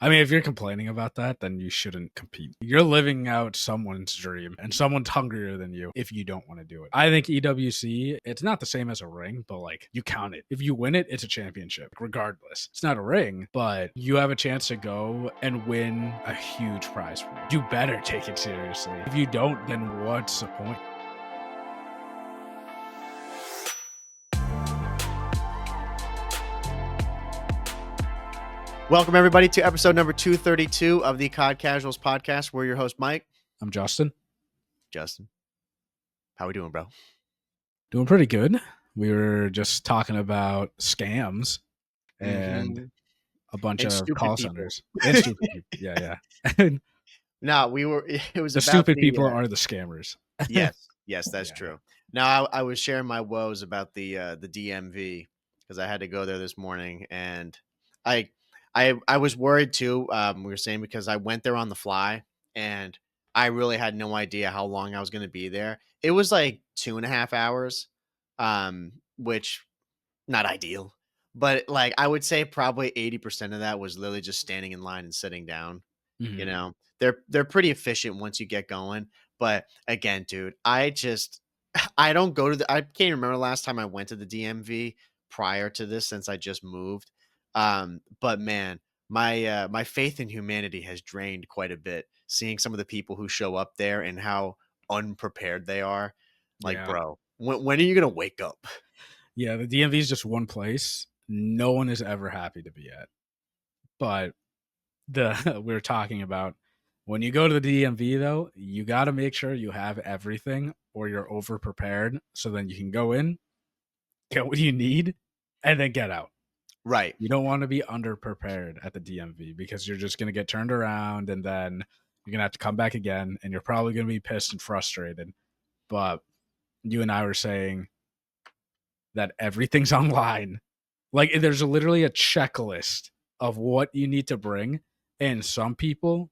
I mean, if you're complaining about that, then you shouldn't compete. You're living out someone's dream, and someone's hungrier than you if you don't want to do it. I think EWC, it's not the same as a ring, but like you count it. If you win it, it's a championship, regardless. It's not a ring, but you have a chance to go and win a huge prize. You better take it seriously. If you don't, then what's the point? Welcome, everybody, to episode number 232 of the COD Casuals podcast. We're your host, Mike. I'm Justin. Justin, how we doing, bro? Doing pretty good. We were just talking about scams and a bunch of call centers. And stupid people. Yeah. No, it was the about stupid people are the scammers. Yes, that's true. Now, I was sharing my woes about the DMV because I had to go there this morning, and I was worried too. We were saying because I went there on the fly, and I really had no idea how long I was going to be there. It was like 2.5 hours, which not ideal, but like I would say probably 80% of that was literally just standing in line and sitting down. Mm-hmm. You know, they're pretty efficient once you get going. But again, dude, I don't go to I can't remember the last time I went to the DMV prior to this since I just moved. But man, my faith in humanity has drained quite a bit seeing some of the people who show up there and how unprepared they are. Like, bro, when are you gonna wake up? Yeah, the DMV is just one place no one is ever happy to be at. But we're talking about when you go to the DMV, though, you got to make sure you have everything or you're over prepared so then you can go in, get what you need, and then get out. Right. You don't want to be underprepared at the DMV because you're just going to get turned around and then you're going to have to come back again and you're probably going to be pissed and frustrated. But you and I were saying that everything's online. Like there's literally a checklist of what you need to bring, and some people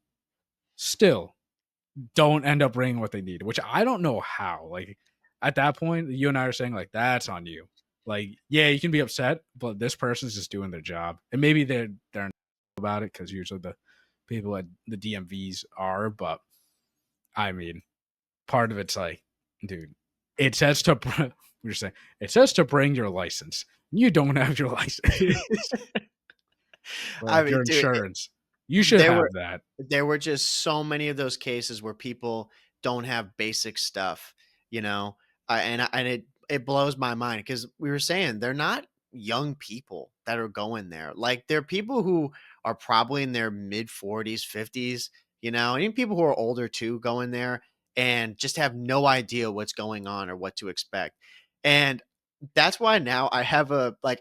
still don't end up bringing what they need, which I don't know how. Like at that point, you and I are saying like that's on you. Like, yeah, you can be upset, but this person's just doing their job, and maybe they're not about it because usually the people at the DMVs are. But I mean, part of it's like, dude, it says to we were saying it says to bring your license. You don't have your license. I mean, your dude, insurance. You should have that. There were just so many of those cases where people don't have basic stuff, you know, and it blows my mind because we were saying they're not young people that are going there. Like they're people who are probably in their mid 40s, 50s, you know, and even people who are older too going there and just have no idea what's going on or what to expect. And that's why now I have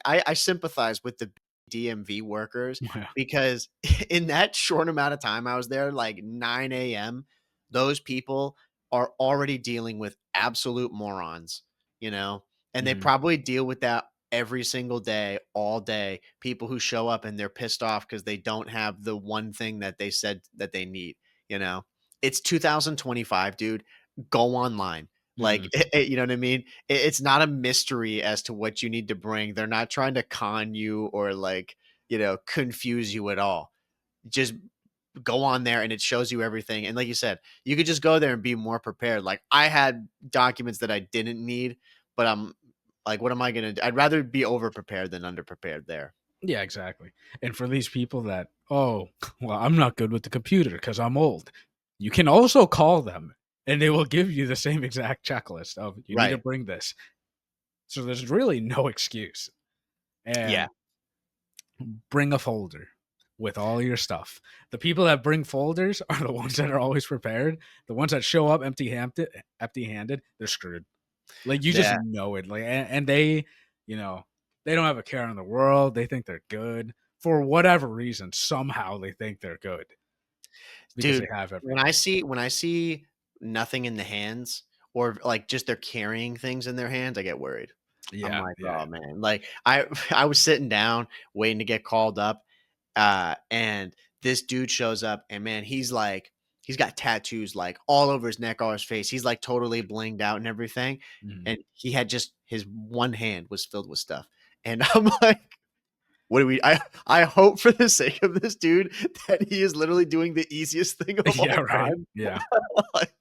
I sympathize with the DMV workers because in that short amount of time I was there, like 9 a.m., those people are already dealing with absolute morons, you know, and they probably deal with that every single day, all day. People who show up and they're pissed off because they don't have the one thing that they said that they need, you know. It's 2025, dude. Go online. Like, you know what I mean? It's not a mystery as to what you need to bring. They're not trying to con you or like, you know, confuse you at all. Just go on there and it shows you everything. And like you said, you could just go there and be more prepared. Like I had documents that I didn't need, but I'm like, what am I going to do? I'd rather be over prepared than under prepared there. Yeah, exactly. And for these people that, oh, well, I'm not good with the computer because I'm old. You can also call them and they will give you the same exact checklist of you need to bring this. So there's really no excuse. And bring a folder with all your stuff. The people that bring folders are the ones that are always prepared. The ones that show up empty-handed, they're screwed. Like you just know it. Like and they, you know, they don't have a care in the world. They think they're good for whatever reason. Somehow they think they're good because dude, they have everything. When I see nothing in the hands or like just they're carrying things in their hands, I get worried. I'm like, oh man. Like I was sitting down waiting to get called up. And this dude shows up and man, he's got tattoos like all over his neck, all his face. He's like totally blinged out and everything. And he had just his one hand was filled with stuff. And I'm like, what do we? I hope for the sake of this dude that he is literally doing the easiest thing of Yeah, all right. time. Yeah. Like,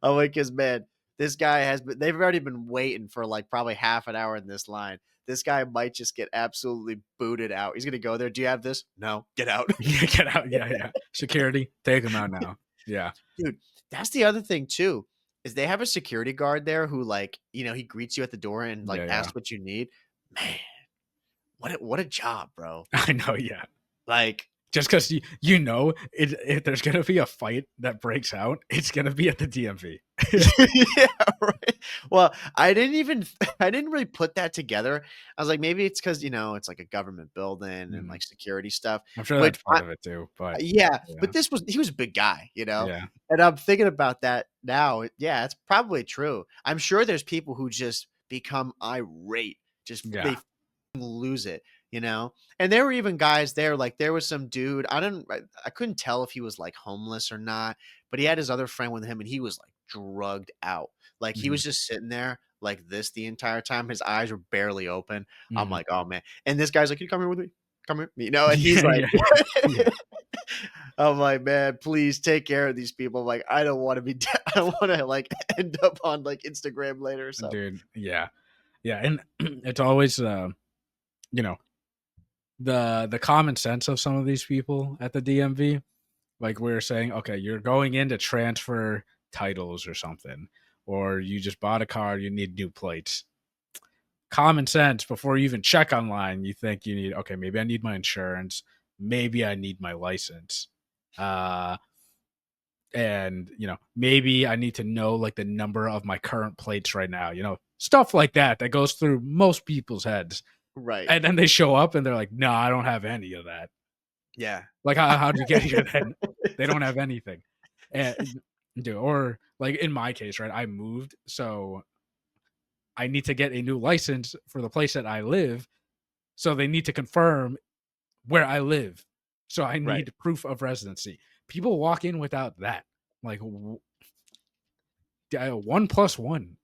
I'm like, because man, this guy has been. They've already been waiting for like probably half an hour in this line. This guy might just get absolutely booted out. He's gonna go there. Do you have this? No, get out. Yeah, get out. Yeah, yeah. Security, take him out now. Yeah. Dude, that's the other thing too, is they have a security guard there who like, he greets you at the door and like Yeah, yeah. asks what you need. Man, what a job, bro. I know, yeah. Like, Just because if there's gonna be a fight that breaks out, it's gonna be at the DMV. yeah, right. Well, I didn't really put that together. I was like, maybe it's because it's like a government building and Mhm. like security stuff, I'm sure which that's part of it too, but yeah, yeah. but he was a big guy, Yeah. and I'm thinking about that now. Yeah, it's probably true. I'm sure there's people who just become irate, just they Yeah. lose it, you know? And there were even guys there, like there was some dude, I couldn't tell if he was like homeless or not, but he had his other friend with him and he was like drugged out. Like he Mhm. was just sitting there like this the entire time. His eyes were barely open. I'm Mhm. like, oh man. And this guy's like, can you come here with me? Come here. And he's Yeah, like, yeah. Yeah. I'm like, man, please take care of these people. Like, I don't want to be, I don't want to like end up on like Instagram later or something. Dude, yeah. Yeah, and it's always you know, the common sense of some of these people at the DMV. Like we were saying, okay, you're going in to transfer titles or something, or you just bought a car, you need new plates. Common sense before you even check online, you think you need, okay, maybe I need my insurance, maybe I need my license. And maybe I need to know like the number of my current plates right now, stuff like that goes through most people's heads. Right. And then they show up and they're like, no, I don't have any of that. Yeah. Like, how'd you get here then? They don't have anything. And dude, or like in my case, right? I moved, so I need to get a new license for the place that I live. So they need to confirm where I live. So I Right. need proof of residency. People walk in without that. Like 1+1.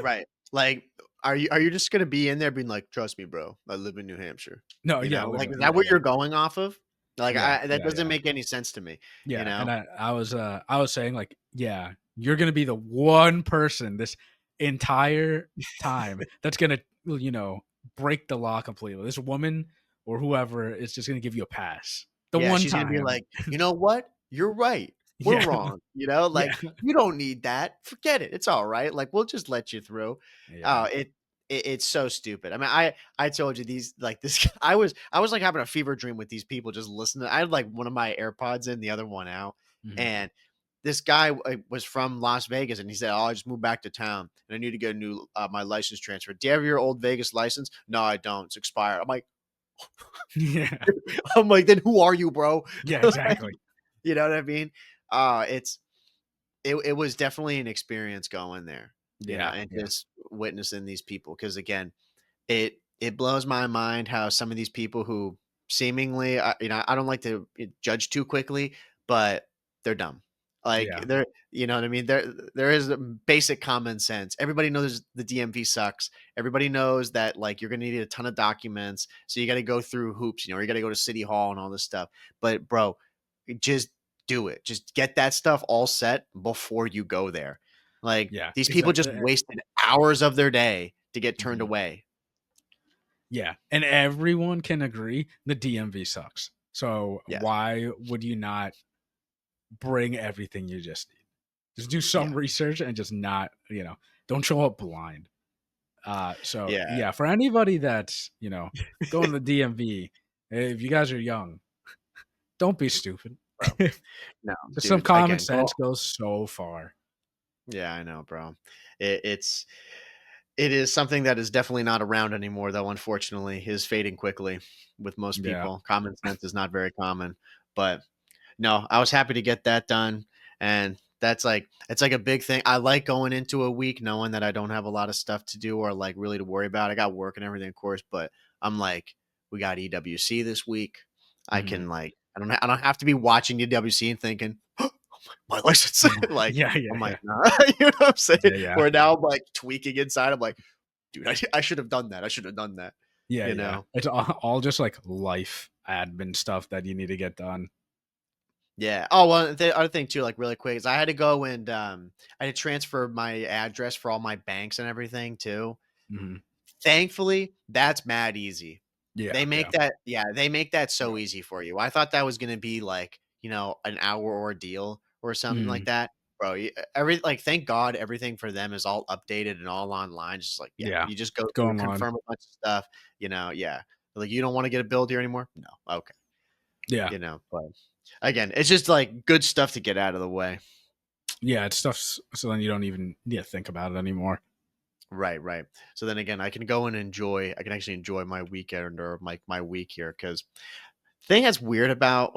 Right. Like, are you just gonna be in there being like, "Trust me, bro, I live in New Hampshire." No, yeah, Like, literally. is Yeah, that what yeah. you're going off of? Like, Yeah, that yeah, doesn't yeah. make any sense to me, you Yeah, and know? I was saying like, yeah, you're gonna be the one person this entire time that's gonna break the law completely. This woman or whoever is just gonna give you a pass. The Yeah, one she's gonna be time. like, "You know what? You're right. We're Yeah, wrong." yeah, Like, "You don't need that. Forget it. It's alright. Like, we'll just let you through." Oh, yeah. it's so stupid. I mean, I told you these like this I was like having a fever dream with these people just listening. I had like one of my AirPods in, the other one out, Mhm. and this guy was from Las Vegas, and he said, "Oh, I just moved back to town, and I need to get a new my license transferred. Do you have your old Vegas license? No, I don't. It's expired." Yeah, I'm like, then who are you, bro? yeah, Like, exactly. you know what I mean? It was definitely an experience going there, Yeah, and yeah, just witnessing these people. Because again, it blows my mind how some of these people who seemingly, I don't like to judge too quickly, but they're dumb. Like yeah, they're, you know what I mean? There is a basic common sense. Everybody knows the DMV sucks. Everybody knows that like you're gonna need a ton of documents, so you got to go through hoops. You got to go to City Hall and all this stuff. But bro, just do it. Just get that stuff all set before you go there. Like yeah, these people just exactly. wasted hours of their day to get turned Mhm. away. Yeah, and everyone can agree the DMV sucks. So Yeah. why would you not bring everything you just need? Just do Yeah. some research and just not, don't show up blind. So Yeah. yeah, for anybody that's, going to the DMV, if you guys are young, don't be stupid. Bro. No, Just some dude, common again, go sense goes so far. yeah, I know, bro. It's it is something that is definitely not around anymore, though, unfortunately, is fading quickly with most Yeah. people. Common sense is not very common. But no, I was happy to get that done. And that's like it's like a big thing. I like going into a week knowing that I don't have a lot of stuff to do or like really to worry about. I got work and everything, of course, but I'm like, we got EWC this week. I Mhm. can like I don't have to be watching EWC and thinking, my license. Like, Yeah, yeah, I'm like, yeah. nah, you know what I'm saying? Yeah, yeah. Where now I'm like tweaking inside. I'm like, dude, I should have done that. I should have done that. Yeah, you yeah. know? It's all just like life admin stuff that you need to get done. Yeah. Oh, well, the other thing too, like really quick, is I had to go and I had to transfer my address for all my banks and everything too. Mhm. Thankfully, that's mad easy. Yeah, They yeah. make that yeah, they make that so easy for you. I thought that was gonna be like, an hour ordeal or something like Mhm. that. Bro, every like, thank God everything for them is all updated and all online. Just like, yeah, Yeah. you just go through, Going on. confirm a bunch of stuff, yeah. Like, you don't wanna get a bill here anymore? No. Okay. Yeah. But again, it's just like good stuff to get out of the way. Yeah, it's stuff so then you don't even think about it anymore. Right, right. So then again, I can actually enjoy my weekend or my week here because thing that's weird about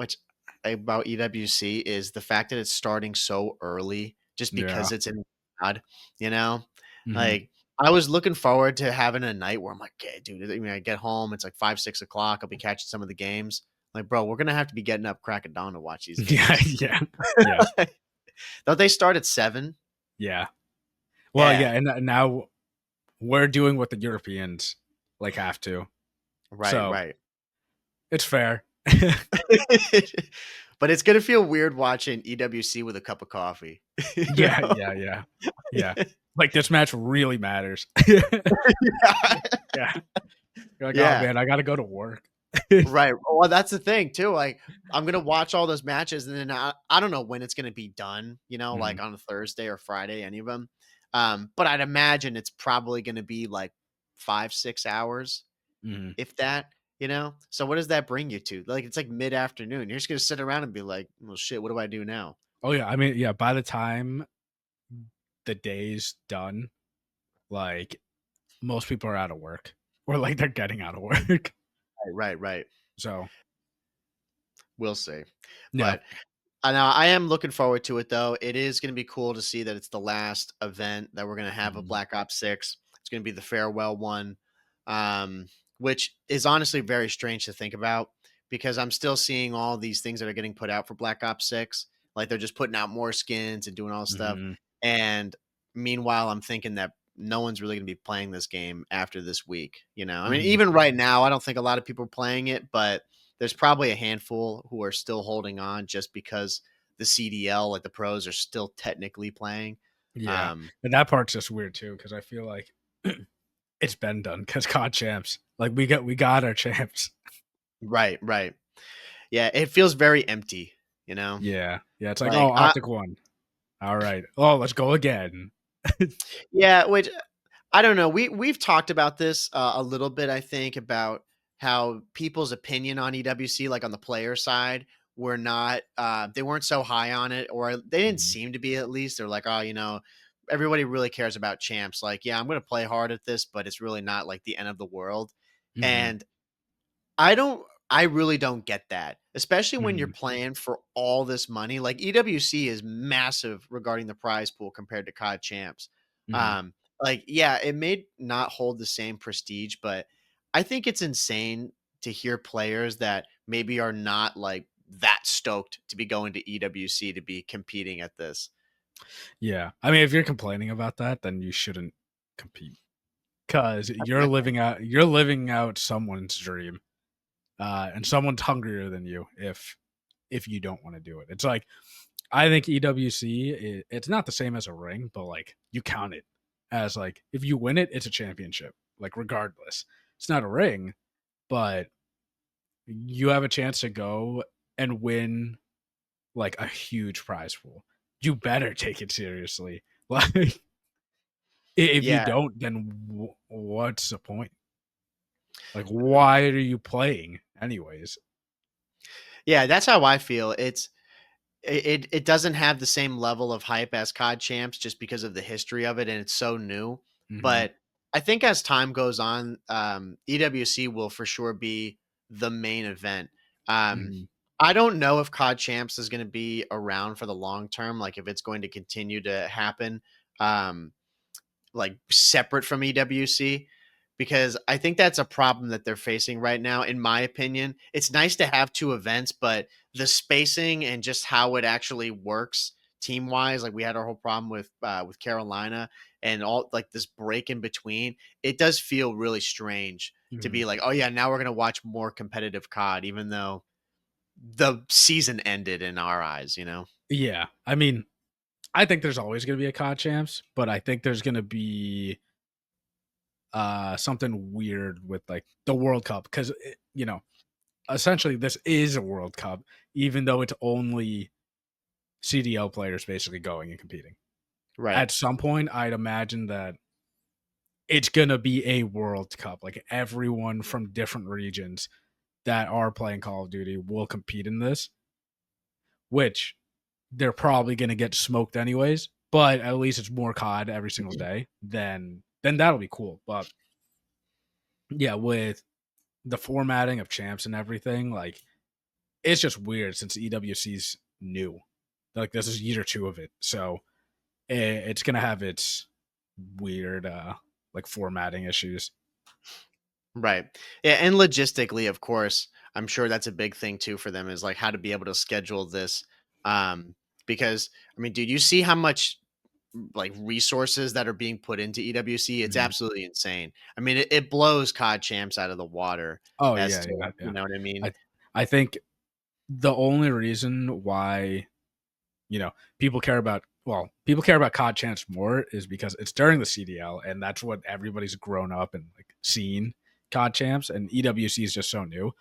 EWC is the fact that it's starting so early just Yeah. because it's in God, you know? Mhm. Like I was looking forward to having a night where I'm like, okay, dude, I mean, I get home, it's like 5, 6 o'clock. I'll be catching some of the games. Like, bro, we're gonna have to be getting up crack of dawn to watch these Yeah, games. yeah. Yeah. Don't they start at 7? Yeah. Well, yeah, Yeah. and now we're doing what the Europeans like have to. Right, So, right. it's fair. But it's gonna feel weird watching EWC with a cup of coffee. You Yeah, know? yeah, yeah. Yeah. Like this match really matters. Yeah. You're like, "Oh Yeah. man, I got to go to work." Right. Well, that's the thing too. Like, I'm gonna watch all those matches, and then I don't know when it's gonna be done. Mhm. Like on a Thursday or Friday, any of them. But I'd imagine it's probably gonna be like 5, 6 hours, Mhm. if that. So what does that bring you to? Like, it's like mid afternoon. You're just gonna sit around and be like, "Well, shit. What do I do now?" Oh yeah, I mean, yeah, by the time the day's done, like most people are out of work or like they're getting out of work. Right. Right. Right. So, We'll see. yeah. But now I am looking forward to it though. It is going to be cool to see that it's the last event that we're going to have of Mhm. Black Ops 6. It's going to be the farewell one, um, which is honestly very strange to think about because I'm still seeing all these things that are getting put out for Black Ops 6. Like they're just putting out more skins and doing all this stuff. Mhm. And meanwhile, I'm thinking that no one's really going to be playing this game after this week. I mean, Mhm. even right now, I don't think a lot of people are playing it, but there's probably a handful who are still holding on just because the CDL, like the pros, are still technically playing. Yeah. Um, And that part's just weird too cuz I feel like it's been done cuz COD champs. Like we got our champs. right, right. Yeah, it feels very empty, you know? Yeah. Yeah, it's like, "Oh, Like, Optic won. All right. Oh, let's go again." yeah, which I don't know. We've talked about this a little bit, I think, about how people's opinion on EWC, like on the player side, were not they weren't so high on it, or they didn't Mhm. seem to be at least. They're like, oh, everybody really cares about champs. Like, yeah, I'm gonna play hard at this, but it's really not like the end of the world. Mhm. And I really don't get that, especially when you're Mhm. playing for all this money. Like EWC is massive regarding the prize pool compared to COD champs. Mhm. Um, like, yeah, it may not hold the same prestige, but I think it's insane to hear players that maybe are not like that stoked to be going to EWC to be competing at this. Yeah. I mean, if you're complaining about that, then you shouldn't compete cuz Exactly. you're living out someone's dream. And someone's hungrier than you if you don't want to do it. It's like I think EWC it's not the same as a ring, but like you count it as like if you win it, it's a championship. Like regardless, it's not a ring, but you have a chance to go and win like a huge prize pool. You better take it seriously. Like if you Yeah. don't, then what's the point? Like why are you playing anyways? Yeah, that's how I feel. It doesn't have the same level of hype as COD Champs just because of the history of it and it's so new. Hmm. But I think as time goes on, EWC will for sure be the main event. Um, Hmm. I don't know if COD Champs is going to be around for the long term, like if it's going to continue to happen. Um, like separate from EWC because I think that's a problem that they're facing right now. In my opinion, it's nice to have two events, but the spacing and just how it actually works team wise, like we had our whole problem with Carolina and all like this break in between. It does feel really strange to Mhm. be like, oh yeah, now we're gonna watch more competitive COD, even though the season ended in our eyes, you know? Yeah. I mean, I think there's always going to be a COD champs, but I think there's going to be something weird with like the World Cup because essentially this is a World Cup, even though it's only CDL players basically going and competing. Right. At some point, I'd imagine that it's gonna be a World Cup. Like everyone from different regions that are playing Call of Duty will compete in this, which they're probably gonna get smoked anyways. But at least it's more COD every single day. Then that'll be cool. But yeah, with the formatting of champs and everything, like it's just weird since EWC's new. Like this is year two of it, so it's gonna have its weird like formatting issues. Right. Yeah, and logistically, of course, I'm sure that's a big thing too for them is like how to be able to schedule this. Um, because I mean, dude, you see how much like resources that are being put into EWC, it's Mhm. absolutely insane. I mean, it blows COD champs out of the water Oh as yeah, to yeah, you yeah. know what I mean? I I think the only reason why people care about COD champs more is because it's during the CDL and that's what everybody's grown up and like seen COD champs, and EWC is just so new.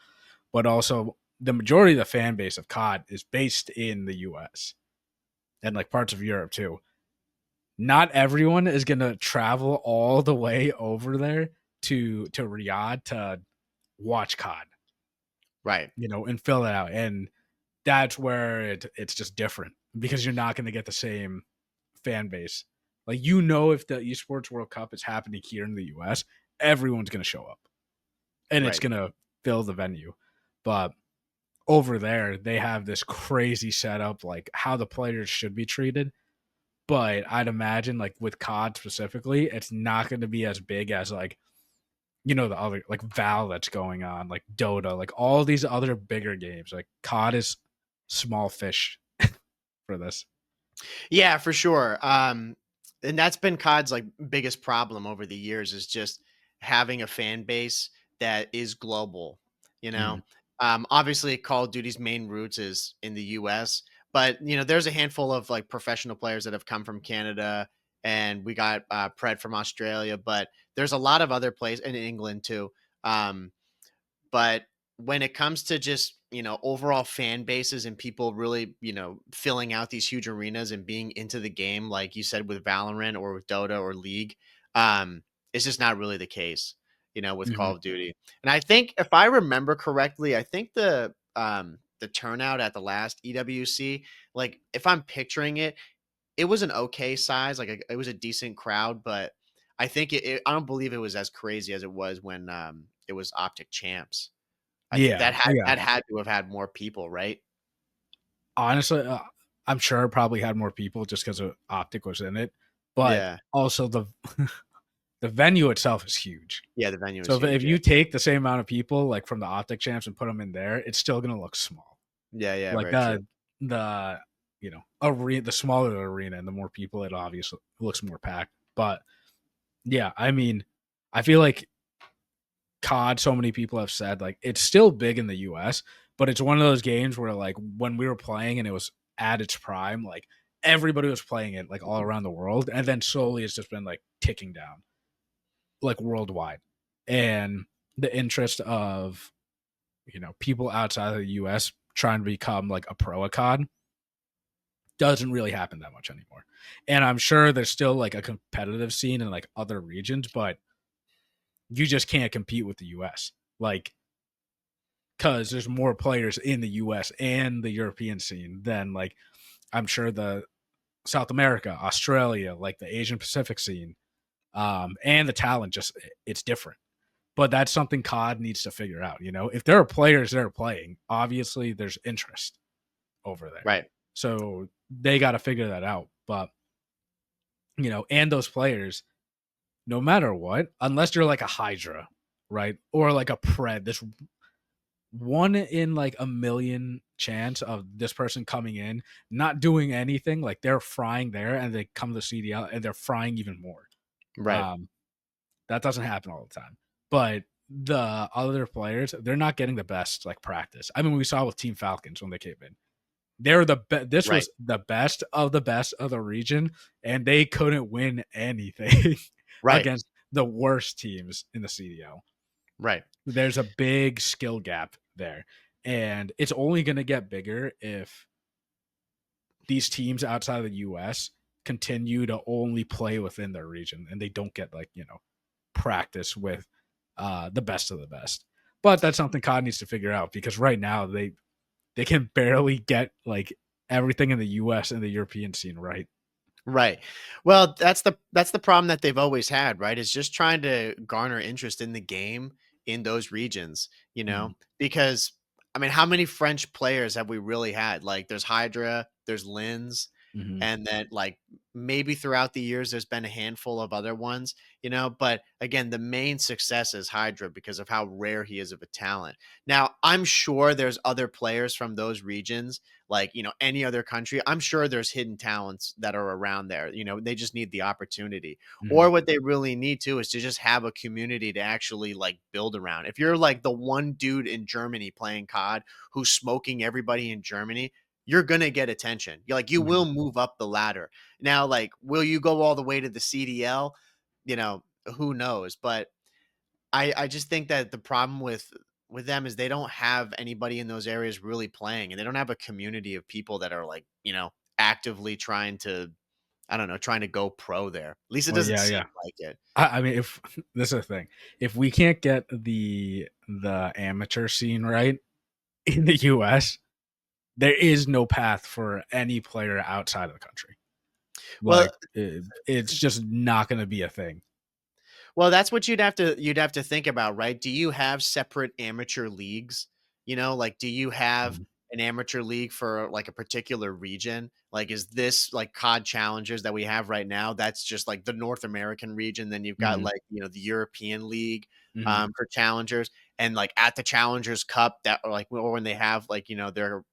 But also the majority of the fan base of COD is based in the US and like parts of Europe too. Not everyone is gonna travel all the way over there to Riyadh to watch COD, Right. and fill that out. And that's where it's just different because you're not gonna get the same fan base. Like if the Esports World Cup is happening here in the US, everyone's gonna show up and it's Right. gonna fill the venue. But over there, they have this crazy setup, like how the players should be treated. But I'd imagine, like with COD specifically, it's not going to be as big as like the other like Val that's going on, like Dota, like all these other bigger games. Like COD is small fish for this. Yeah, for sure. And that's been COD's like biggest problem over the years is just having a fan base that is global. You Mm-hmm. know, obviously Call of Duty's main roots is in the U.S., but there's a handful of like professional players that have come from Canada, and we got Pred from Australia, but there's a lot of other places in England too. Um, but when it comes to just, overall fan bases and people really, filling out these huge arenas and being into the game, like you said, with Valorant or with Dota or League, um, it's just not really the case, with Mm-hmm. Call of Duty. And I think if I remember correctly, I think the turnout at the last EWC, like if I'm picturing it, it was an okay size, like it was a decent crowd, but I think I don't believe it was as crazy as it was when it was Optic Champs. I think Yeah, that had yeah. that had to have had more people, right? Honestly, I'm sure it probably had more people just because Optic was in it, but Yeah. also the venue itself is huge. Yeah, the venue So is if huge, yeah. you take the same amount of people like from the Optic champs and put them in there, it's still gonna look small. Yeah, yeah, Like very true. the arena, the smaller the arena and the more people, it obviously looks more packed. But yeah, I mean, I feel like COD, so many people have said like it's still big in the US, but it's one of those games where like when we were playing and it was at its prime, like everybody was playing it like all around the world, and then slowly it's just been like ticking down like worldwide. And the interest of people outside of the US trying to become like a pro at COD doesn't really happen that much anymore. And I'm sure there's still like a competitive scene in like other regions, but you just can't compete with the US. Like, because there's more players in the US and the European scene than like I'm sure the South America, Australia, like the Asian Pacific scene, and the talent just it's different. But that's something COD needs to figure out. If there are players that are playing, obviously there's interest over there, Right. so they got to figure that out. But and those players, no matter what, unless you're like a Hydra, right, or like a Pred, this one in like a million chance of this person coming in, not doing anything, like they're frying there, and they come to the CDL and they're frying even more. Right. Um, that doesn't happen all the time, but the other players, they're not getting the best like practice. I mean, we saw with Team Falcons when they came in. They're this Right. was the best of the region, and they couldn't win anything Right. against the worst teams in the CDL. Right. There's a big skill gap there, and it's only going to get bigger if these teams outside of the US continue to only play within their region and they don't get like, practice with the best of the best. But that's something COD needs to figure out because right now they can barely get like everything in the US and the European scene right. Right. Well, that's the problem that they've always had, right? Is just trying to garner interest in the game in those regions, Mm, because I mean, how many French players have we really had? Like there's Hydra, there's Lens, mhm, and then like maybe throughout the years there's been a handful of other ones, but again, the main success is Hydra because of how rare he is of a talent. Now, I'm sure there's other players from those regions like any other country. I'm sure there's hidden talents that are around there. They just need the opportunity. mhm, Or what they really need to is to just have a community to actually like build around. If you're like the one dude in Germany playing COD who's smoking everybody in Germany, you're gonna get attention. You mhm. will move up the ladder. Now, like, will you go all the way to the CDL? Who knows? But I just think that the problem with them is they don't have anybody in those areas really playing, and they don't have a community of people that are like, actively trying to, I don't know, trying to go pro there. At least it Well, doesn't yeah, seem yeah. like it. I mean, if this is the thing, if we can't get the amateur scene right in the US, there is no path for any player outside of the country. Well, Like it's just not going to be a thing. Well, that's what you'd have to think about, right? Do you have separate amateur leagues? Like do you have Mhm, an amateur league for like a particular region? Like is this like COD Challengers that we have right now? That's just like the North American region. Then you've got mhm, like, the European League mhm, for challengers, and like at the Challengers Cup that or like or when they have like, their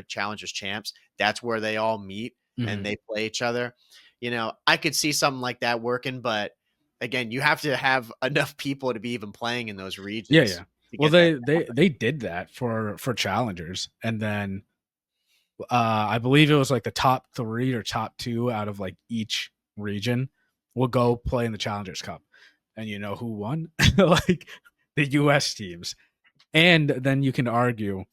Challengers Champs, that's where they all meet and mhm. they play each other. I could see something like that working, but again, you have to have enough people to be even playing in those Yeah, regions yeah. to Well, get that to happen. they did that for challengers, and then I believe it was like the top 3 or top 2 out of like each region will go play in the Challengers Cup, and you know who won? Like the US teams, and then you can argue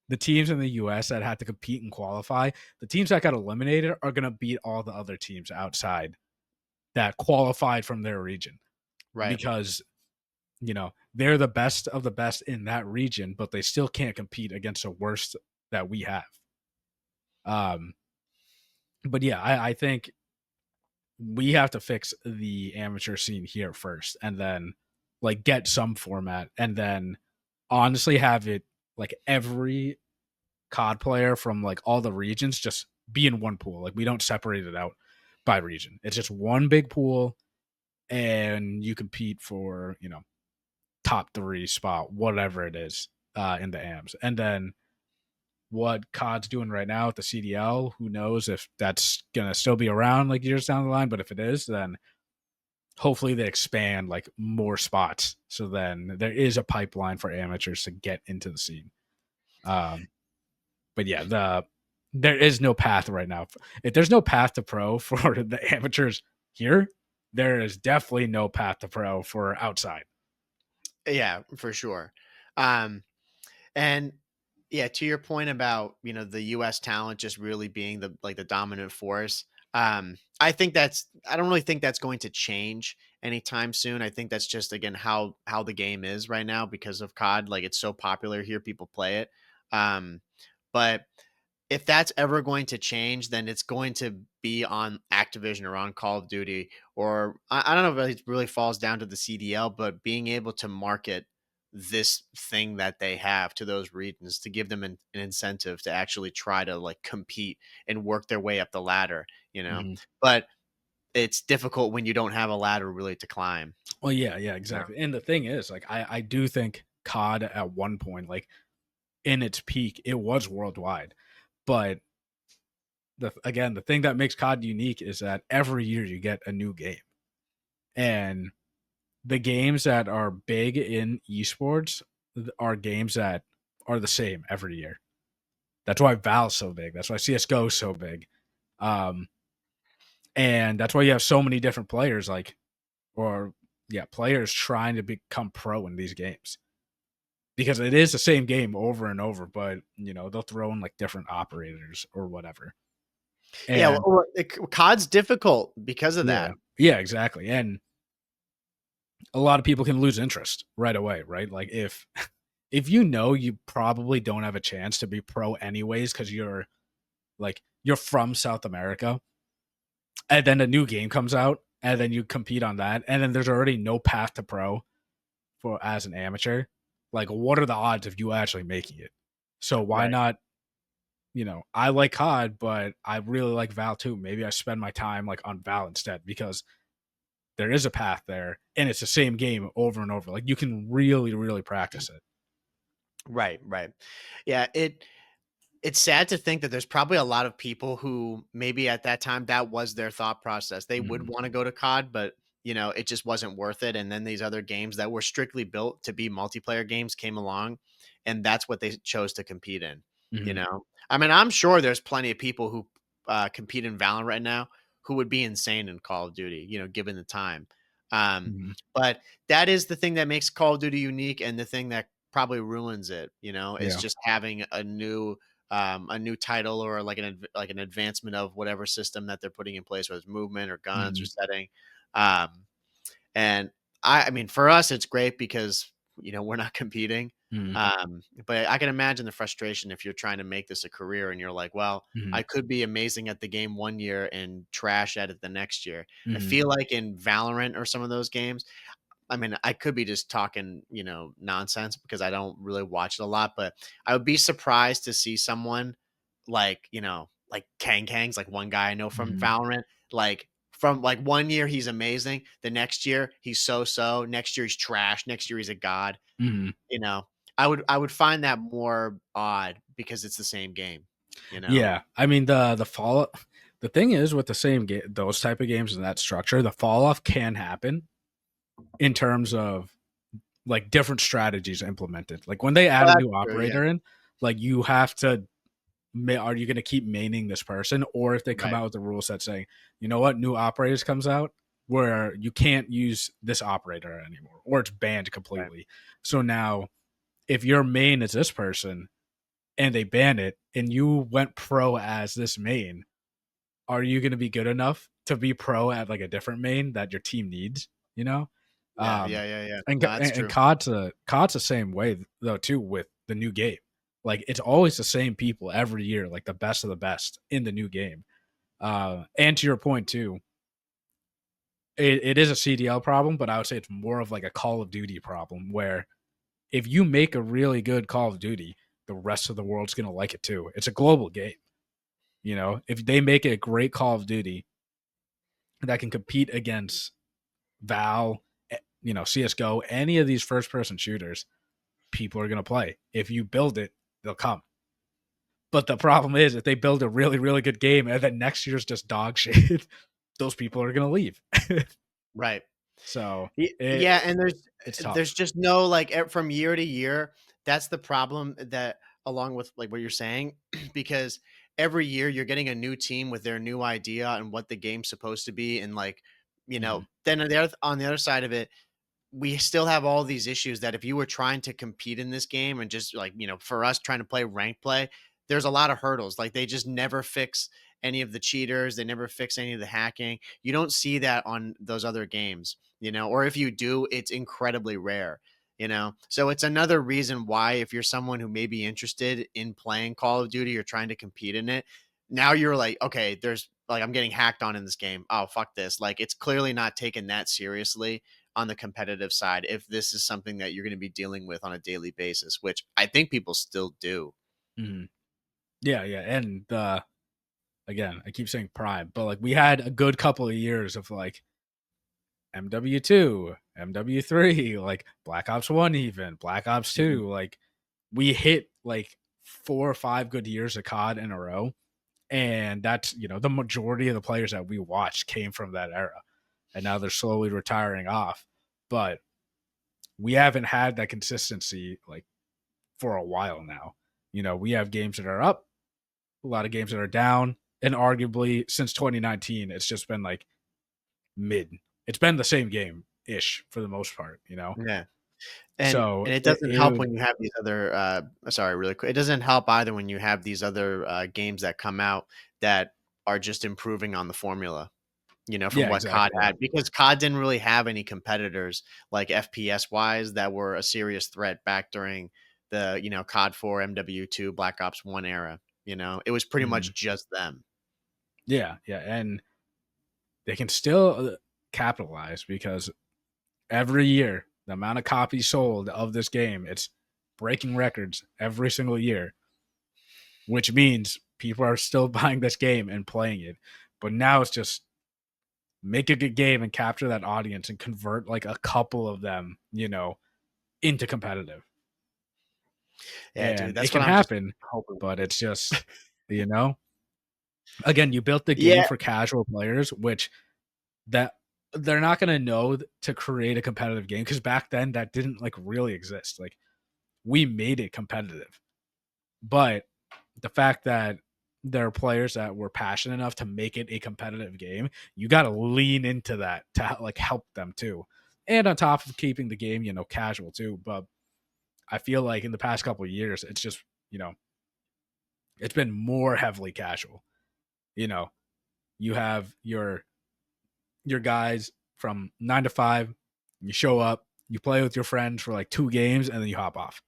the teams in the US that had to compete and qualify, the teams that got eliminated are going to beat all the other teams outside that qualified from their region Right. because they're the best of the best in that region, but they still can't compete against the worst that we have. Um, but yeah, I think we have to fix the amateur scene here first, and then like get some format, and then honestly have it like every COD player from like all the regions just be in one pool. Like we don't separate it out by region. It's just one big pool, and you compete for top 3 spot, whatever it is, in the AMs. And then what COD's doing right now at the CDL, who knows if that's gonna still be around like years down the line. But if it is, then hopefully they expand like more spots. So then there is a pipeline for amateurs to get into the scene. Um, but yeah, there is no path right now. If there's no path to pro for the amateurs here, there is definitely no path to pro for outside. Yeah, for sure. Um, and yeah, to your point about, the US talent just really being the dominant force. I don't really think that's going to change anytime soon. I think that's just again how the game is right now because of COD. Like it's so popular here, people play it. But if that's ever going to change, then it's going to be on Activision or on Call of Duty, or I don't know if it really falls down to the CDL, but being able to market this thing that they have to those regions to give them an incentive to actually try to like compete and work their way up the ladder. Mhm. But it's difficult when you don't have a ladder really to climb. Well, yeah, yeah, Yeah. exactly. And the thing is, like, I do think COD at one point, like in its peak, it was worldwide. But the thing that makes COD unique is that every year you get a new game, and the games that are big in esports are games that are the same every year. That's why Val's so big. That's why CS:GO is so big. Um, and that's why you have so many different players, like, or yeah, players trying to become pro in these games, because it is the same game over and over, but they'll throw in like different operators or whatever. Yeah, And COD's difficult because of yeah, that. yeah, exactly. And a lot of people can lose interest right away, right? Like if you probably don't have a chance to be pro anyways because you're from South America, and then a new game comes out, and then you compete on that, and then there's already no path to pro for as an amateur. Like, what are the odds of you actually making it? So why Right. not? I like COD, but I really like Val too. Maybe I spend my time like on Val instead, because there is a path there, and it's the same game over and over. Like, you can really, really practice it. Right, right. Yeah, it's sad to think that there's probably a lot of people who maybe at that time that was their thought process. They would Mhm. want to go to COD, but it just wasn't worth it. And then these other games that were strictly built to be multiplayer games came along, and that's what they chose to compete in. Mhm. I mean, I'm sure there's plenty of people who compete in Valorant right now who would be insane in Call of Duty, given the time. Um, Mhm. but that is the thing that makes Call of Duty unique, and the thing that probably ruins it. Is Yeah. just having a new title, or like like an advancement of whatever system that they're putting in place, whether it's movement or guns or Mhm. setting. Um, and I mean, for us, it's great because we're not competing. Mhm. But I can imagine the frustration if you're trying to make this a career and you're like, well, Mhm. I could be amazing at the game one year and trash at it the next year. I Mhm. feel like in Valorant or some of those games, I mean, I could be just talking, nonsense because I don't really watch it a lot, but I would be surprised to see someone like, like Kang's like one guy I know from Mhm. Valorant, like from like one year he's amazing, the next year he's so, next year he's trash, next year he's a god, Mhm. you know. I would find that more odd because it's the same game, you know. Yeah, I mean the fall. The thing is with the same game, those type of games and that structure, the fall off can happen in terms of like different strategies implemented. Like when they add Well, a that's new true, yeah. operator in, like you have to. Are you going to keep maining this person, or if they come Right, out with the rules that say, you know what, new operators comes out where you can't use this operator anymore, or it's banned right. completely. So now, if your main is this person and they ban it, and you went pro as this main, are you going to be good enough to be pro at like a different main that your team needs? You know, Yeah, um, yeah, yeah, yeah. and No, that's and true. COD's the same way though too with the new game. Like it's always the same people every year, like the best of the best in the new game. And to your point too, it is a CDL problem, but I would say it's more of like a Call of Duty problem where if you make a really good Call of Duty, the rest of the world's gonna like it too. It's a global game. If they make a great Call of Duty that can compete against Val, CS:GO, any of these first person shooters, people are gonna play. If you build it, they'll come. But the problem is, if they build a really, really good game and then next year's just dog shit, those people are gonna leave. Right. So Yeah, and it's there's tough. just no like from year to year. That's the problem that along with like what you're saying, because every year you're getting a new team with their new idea and what the game's supposed to be, and like Mhm. then on the other side of it, we still have all these issues that if you were trying to compete in this game and just like, for us trying to play ranked play, there's a lot of hurdles. Like they just never fix any of the cheaters, they never fix any of the hacking. You don't see that on those other games, or if you do, it's incredibly rare. So it's another reason why if you're someone who may be interested in playing Call of Duty or trying to compete in it, now you're like, okay, there's like I'm getting hacked on in this game. Oh, fuck this. Like it's clearly not taken that seriously on the competitive side if this is something that you're going to be dealing with on a daily basis, which I think people still do. Mhm. Yeah, yeah, and again, I keep saying Prime, but like we had a good couple of years of like MW2, MW3, like Black Ops 1, even Black Ops Mhm. 2. Like we hit like 4 or 5 good years of COD in a row. And that's, the majority of the players that we watched came from that era. And now they're slowly retiring off. but we haven't had that consistency like for a while now. We have games that are up, a lot of games that are down, and arguably since 2019, it's just been like mid. It's been the same game ish for the most part. Yeah. And So it it, doesn't it help would, when you have these other sorry, really quick. It doesn't help either when you have these other games that come out that are just improving on the formula, from yeah, what COD exactly, yeah. had, because COD didn't really have any competitors like FPS wise that were a serious threat back during the, COD 4, MW2, Black Ops 1 era. It was pretty Mhm. much just them. Yeah, yeah, and they can still capitalize because every year the amount of copies sold of this game, it's breaking records every single year, which means people are still buying this game and playing it. But now it's just make a good game and capture that audience and convert like a couple of them, into competitive. Yeah, dude, And it that's can what I'm just happen, hoping. but it's just, you know, again, you built the game Yeah, for casual players, which that they're not going to know to create a competitive game because back then that didn't like really exist. Like we made it competitive, but the fact that there are players that were passionate enough to make it a competitive game, you got to lean into that to like help them too. And on top of keeping the game, casual too. But I feel like in the past couple of years, it's just, it's been more heavily casual. You know, you have your guys from 9 to 5. You show up, you play with your friends for like 2 games, and then you hop off.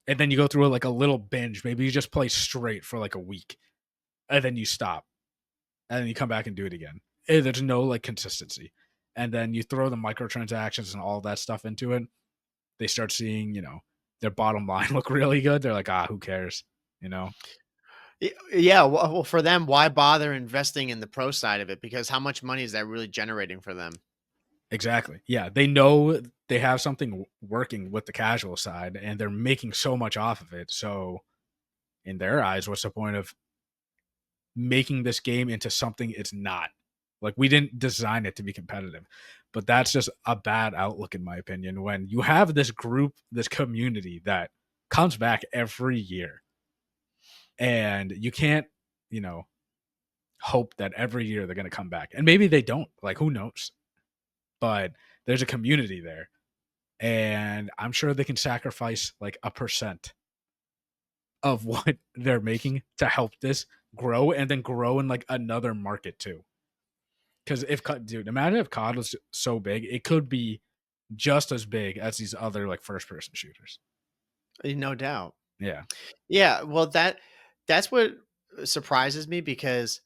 And then you go through like a little binge. Maybe you just play straight for like a week, and then you stop, and then you come back and do it again. And there's no like consistency. And then you throw the microtransactions and all that stuff into it. They start seeing, their bottom line look really good. They're like, who cares? You know? yeah. Well, for them, why bother investing in the pro side of it? Because how much money is that really generating for them? Exactly. Yeah. They know they have something working with the casual side and they're making so much off of it. So, in their eyes, what's the point of making this game into something it's not? Like, we didn't design it to be competitive. But that's just a bad outlook, in my opinion, when you have this group, this community that comes back every year and you can't, you know, hope that every year they're going to come back. And maybe they don't. Like, who knows? But there's a community there and I'm sure they can sacrifice like a percent of what they're making to help this grow and then grow in like another market too. Because dude, imagine if COD was so big, it could be just as big as these other like first person shooters. No doubt. Yeah. Yeah, well, that's what surprises me because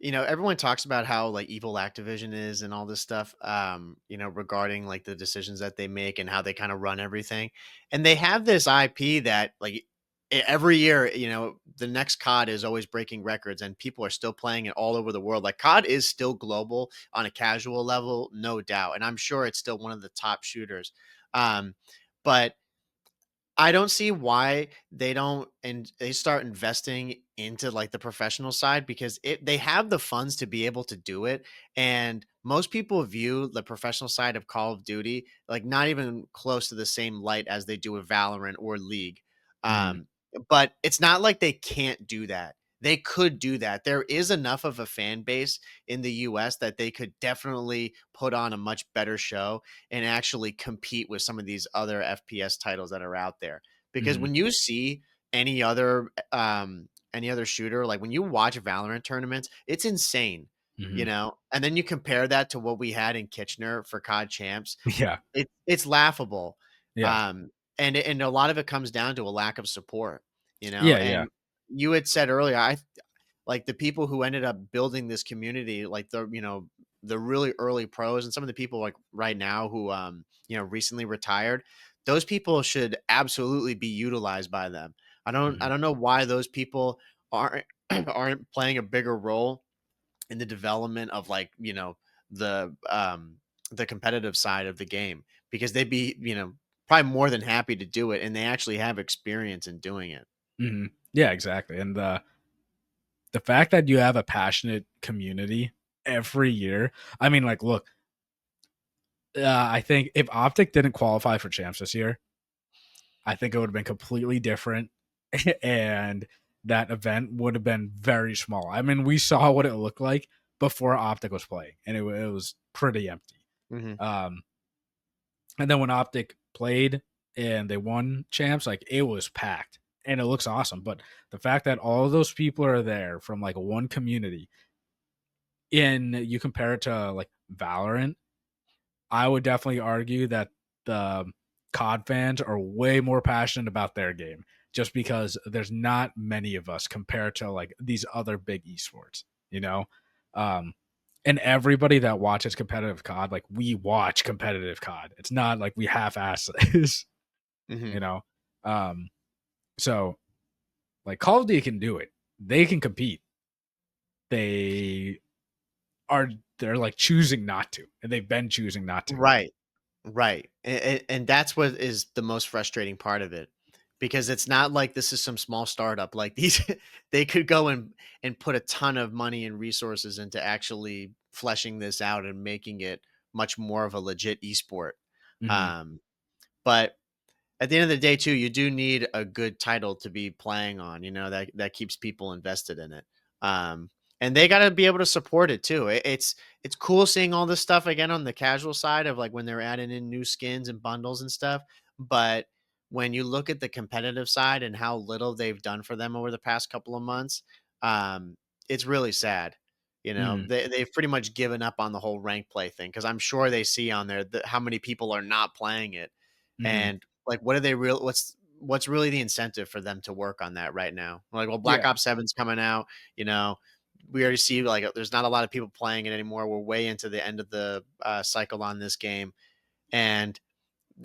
everyone talks about how like evil Activision is and all this stuff, regarding like the decisions that they make and how they kind of run everything, and they have this IP that like every year, the next COD is always breaking records and people are still playing it all over the world. Like COD is still global on a casual level, no doubt, and I'm sure it's still one of the top shooters. But I don't see why they don't and they start investing into like the professional side because they have the funds to be able to do it. And most people view the professional side of Call of Duty like not even close to the same light as they do with Valorant or League. Hmm. Um, but it's not like they can't do that. They could do that. There is enough of a fan base in the US that they could definitely put on a much better show and actually compete with some of these other FPS titles that are out there. Because Hmm. when you see any other shooter, like when you watch Valorant tournaments, it's insane, Hmm. And then you compare that to what we had in Kitchener for COD Champs, Yeah. it's laughable. Yeah. And a lot of it comes down to a lack of support, Yeah. Yeah. and you had said earlier, I like the people who ended up building this community, like the really early pros and some of the people like right now who recently retired, those people should absolutely be utilized by them. I Hmm. don't know why those people aren't aren't playing a bigger role in the development of like the competitive side of the game, because they'd be probably more than happy to do it and they actually have experience in doing it. Hmm. Yeah, exactly. And the fact that you have a passionate community every year, I mean, like, look, I think if Optic didn't qualify for champs this year, I think it would have been completely different, and that event would have been very small. I mean, we saw what it looked like before Optic was playing, and it was pretty empty. Mhm. Um, and then when Optic played and they won champs, like it was packed and it looks awesome. But the fact that all of those people are there from like one community, and you compare it to like Valorant, I would definitely argue that the COD fans are way more passionate about their game just because there's not many of us compared to like these other big esports, you know? Um, and everybody that watches competitive COD, like we watch competitive COD. It's not like we half ass this, you Mhm. know? Um, so like Call of Duty can do it. They can compete. They are they're like choosing not to, and they've been choosing not to. Right. Right. And that's what is the most frustrating part of it, because it's not like this is some small startup. Like these, they could go and put a ton of money and resources into actually fleshing this out and making it much more of a legit esport. Mhm. Um, but at the end of the day too, you do need a good title to be playing on, that keeps people invested in it. Um, and they got to be able to support it too. It's cool seeing all this stuff again on the casual side of like when they're adding in new skins and bundles and stuff. But when you look at the competitive side and how little they've done for them over the past couple of months, um, it's really sad. Mhm. They've pretty much given up on the whole rank play thing, because I'm sure they see on there how many people are not playing it. Mhm. And like, what are they real? What's really the incentive for them to work on that right now? Like, well, Black Yeah. Ops 7's coming out. You know, we already see like there's not a lot of people playing it anymore. We're way into the end of the cycle on this game, and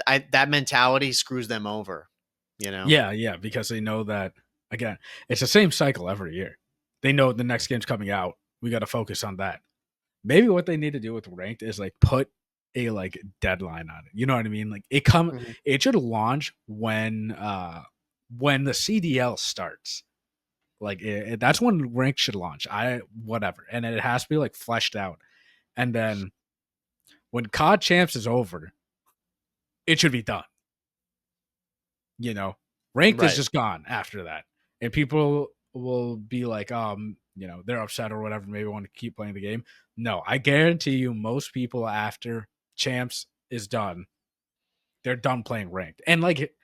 that mentality screws them over. You know. Yeah, yeah, because they know that again, it's the same cycle every year. They know the next game's coming out. We got to focus on that. Maybe what they need to do with ranked is like put a like deadline on it. You know what I mean? Like Mhm. it should launch when the CDL starts. Like that's when ranked should launch. I whatever. And it has to be like fleshed out. And then when COD champs is over, it should be done. You know, ranked is Right. just gone after that, and people will be like, they're upset or whatever, maybe want to keep playing the game. No, I guarantee you, most people after champs is done, they're done playing ranked, and like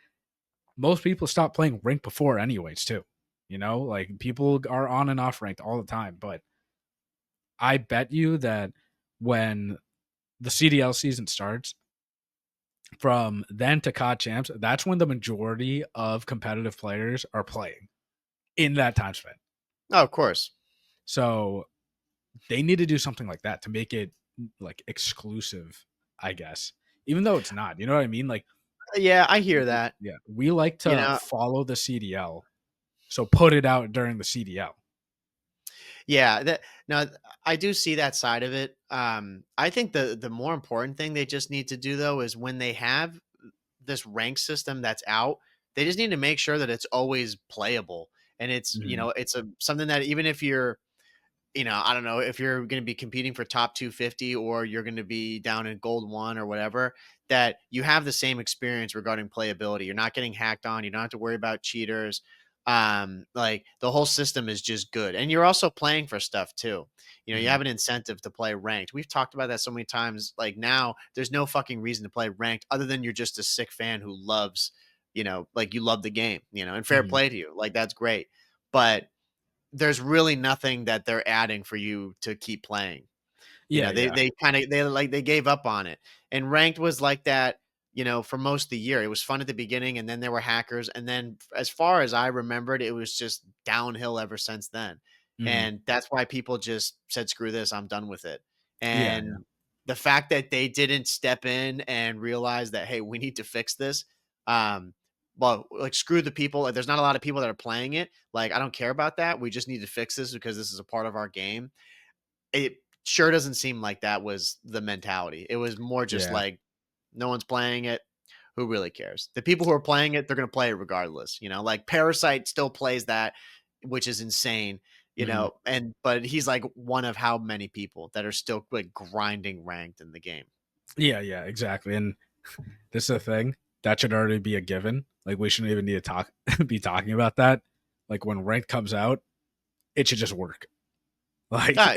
most people stop playing ranked before, anyways, too. You know, like people are on and off ranked all the time, but I bet you that when the CDL season starts, from then to COD champs, that's when the majority of competitive players are playing in that time span. Oh, of course. So they need to do something like that to make it like exclusive, I guess. Even though it's not, you know what I mean? Like, Yeah, I hear that. yeah, we like You to know, follow the CDL, so put it out during the CDL. Yeah, that no, I do see that side of it. I think the more important thing they just need to do though is when they have this rank system that's out, they just need to make sure that it's always playable, and it's Hmm. it's a something that even if you're, I don't know if you're going to be competing for top 250 or you're going to be down in gold one or whatever, that you have the same experience regarding playability. You're not getting hacked on. You don't have to worry about cheaters. Like the whole system is just good. And you're also playing for stuff too. You Hmm. have an incentive to play ranked. We've talked about that so many times. Like now there's no fucking reason to play ranked other than you're just a sick fan who loves, like you love the game, and fair Hmm. play to you. Like that's great. But there's really nothing that they're adding for you to keep playing. Yeah, They yeah. they kind of they gave up on it. And ranked was like that, for most of the year. It was fun at the beginning, and then there were hackers, and then as far as I remembered, it was just downhill ever since then. Hmm. And that's why people just said, "Screw this, I'm done with it." Yeah, yeah. And the fact that they didn't step in and realize that, hey, we need to fix this. Um, well, like screw the people. Like, there's not a lot of people that are playing it. Like, I don't care about that. We just need to fix this because this is a part of our game. It sure doesn't seem like that was the mentality. It was more just Yeah. like, no one's playing it. Who really cares? The people who are playing it, they're going to play it regardless. Like Parasite still plays that, which is insane. Hmm. But he's like one of how many people that are still like grinding ranked in the game. Yeah, exactly. And this is the thing that should already be a given. Like we shouldn't even need to talk be talking about that. Like when ranked comes out, it should just work. Like Ah,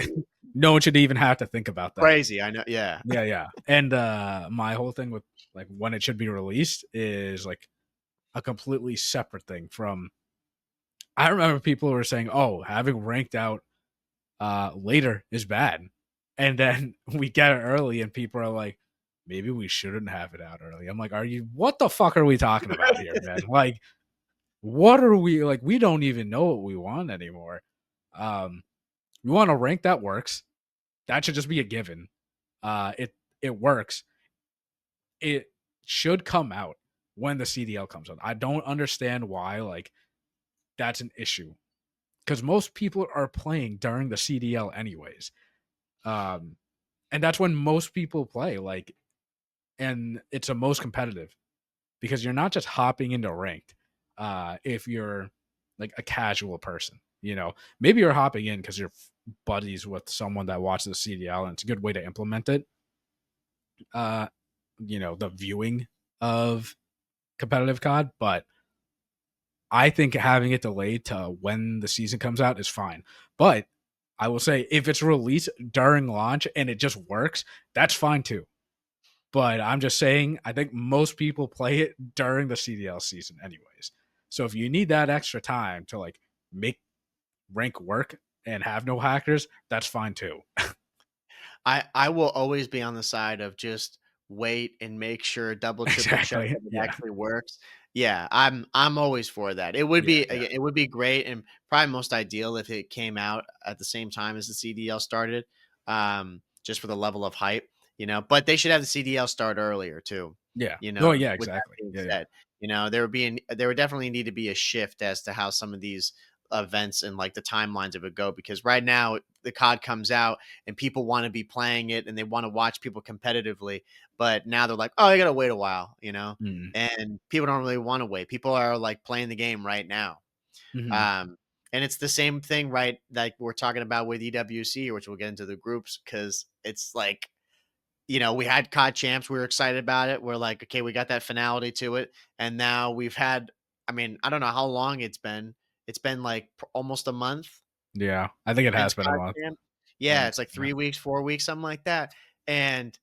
no one should even have to think about that. crazy. I know. Yeah. Yeah. And my whole thing with like when it should be released is like a completely separate thing from I remember people were saying, "Oh, having ranked out later is bad." And then we get it early and people are like, "Maybe we shouldn't have it out early." I'm like, "Are you what the fuck are we talking about here, man? Like what are we like we don't even know what we want anymore." Um we want a rank that works. That should just be a given. It works. It should come out when the CDL comes out. I don't understand why like that's an issue because most people are playing during the CDL anyways. Um, and that's when most people play. Like, and it's the most competitive because you're not just hopping into ranked. If you're like a casual person, maybe you're hopping in because you're buddies with someone that watches the CDL, and it's a good way to implement it. Uh, the viewing of competitive COD, but I think having it delayed to when the season comes out is fine. But I will say if it's released during launch and it just works, that's fine too. But I'm just saying, I think most people play it during the CDL season, anyways. So if you need that extra time to like make rank work and have no hackers, that's fine too. I will always be on the side of just wait and make sure, double, triple check Exactly. that it Yeah. actually works. Yeah, I'm always for that. It would Yeah. be Yeah. it would be great and probably most ideal if it came out at the same time as the CDL started, just for the level of hype, But they should have the CDL start earlier too, Yeah. Oh, yeah. With that Exactly. being Yeah. Yeah. said, there would definitely need to be a shift as to how some of these events and like the timelines of it go because right now the COD comes out and people want to be playing it and they want to watch people competitively. But now they're like, oh, I got to wait a while. Mm-hmm. And people don't really want to wait. People are like playing the game right now. Mm-hmm. Um, and it's the same thing, right? Like we're talking about with EWC, which we'll get into the groups because it's like, we had COD Champs. We were excited about it. We're like, okay, we got that finality to it. And now we've had, I mean, I don't know how long it's been. It's been like almost a month Yeah. I think it has since been a COD month. Champ? I Yeah, think it's so. like Yeah. 3 weeks, 4 weeks, something like that, and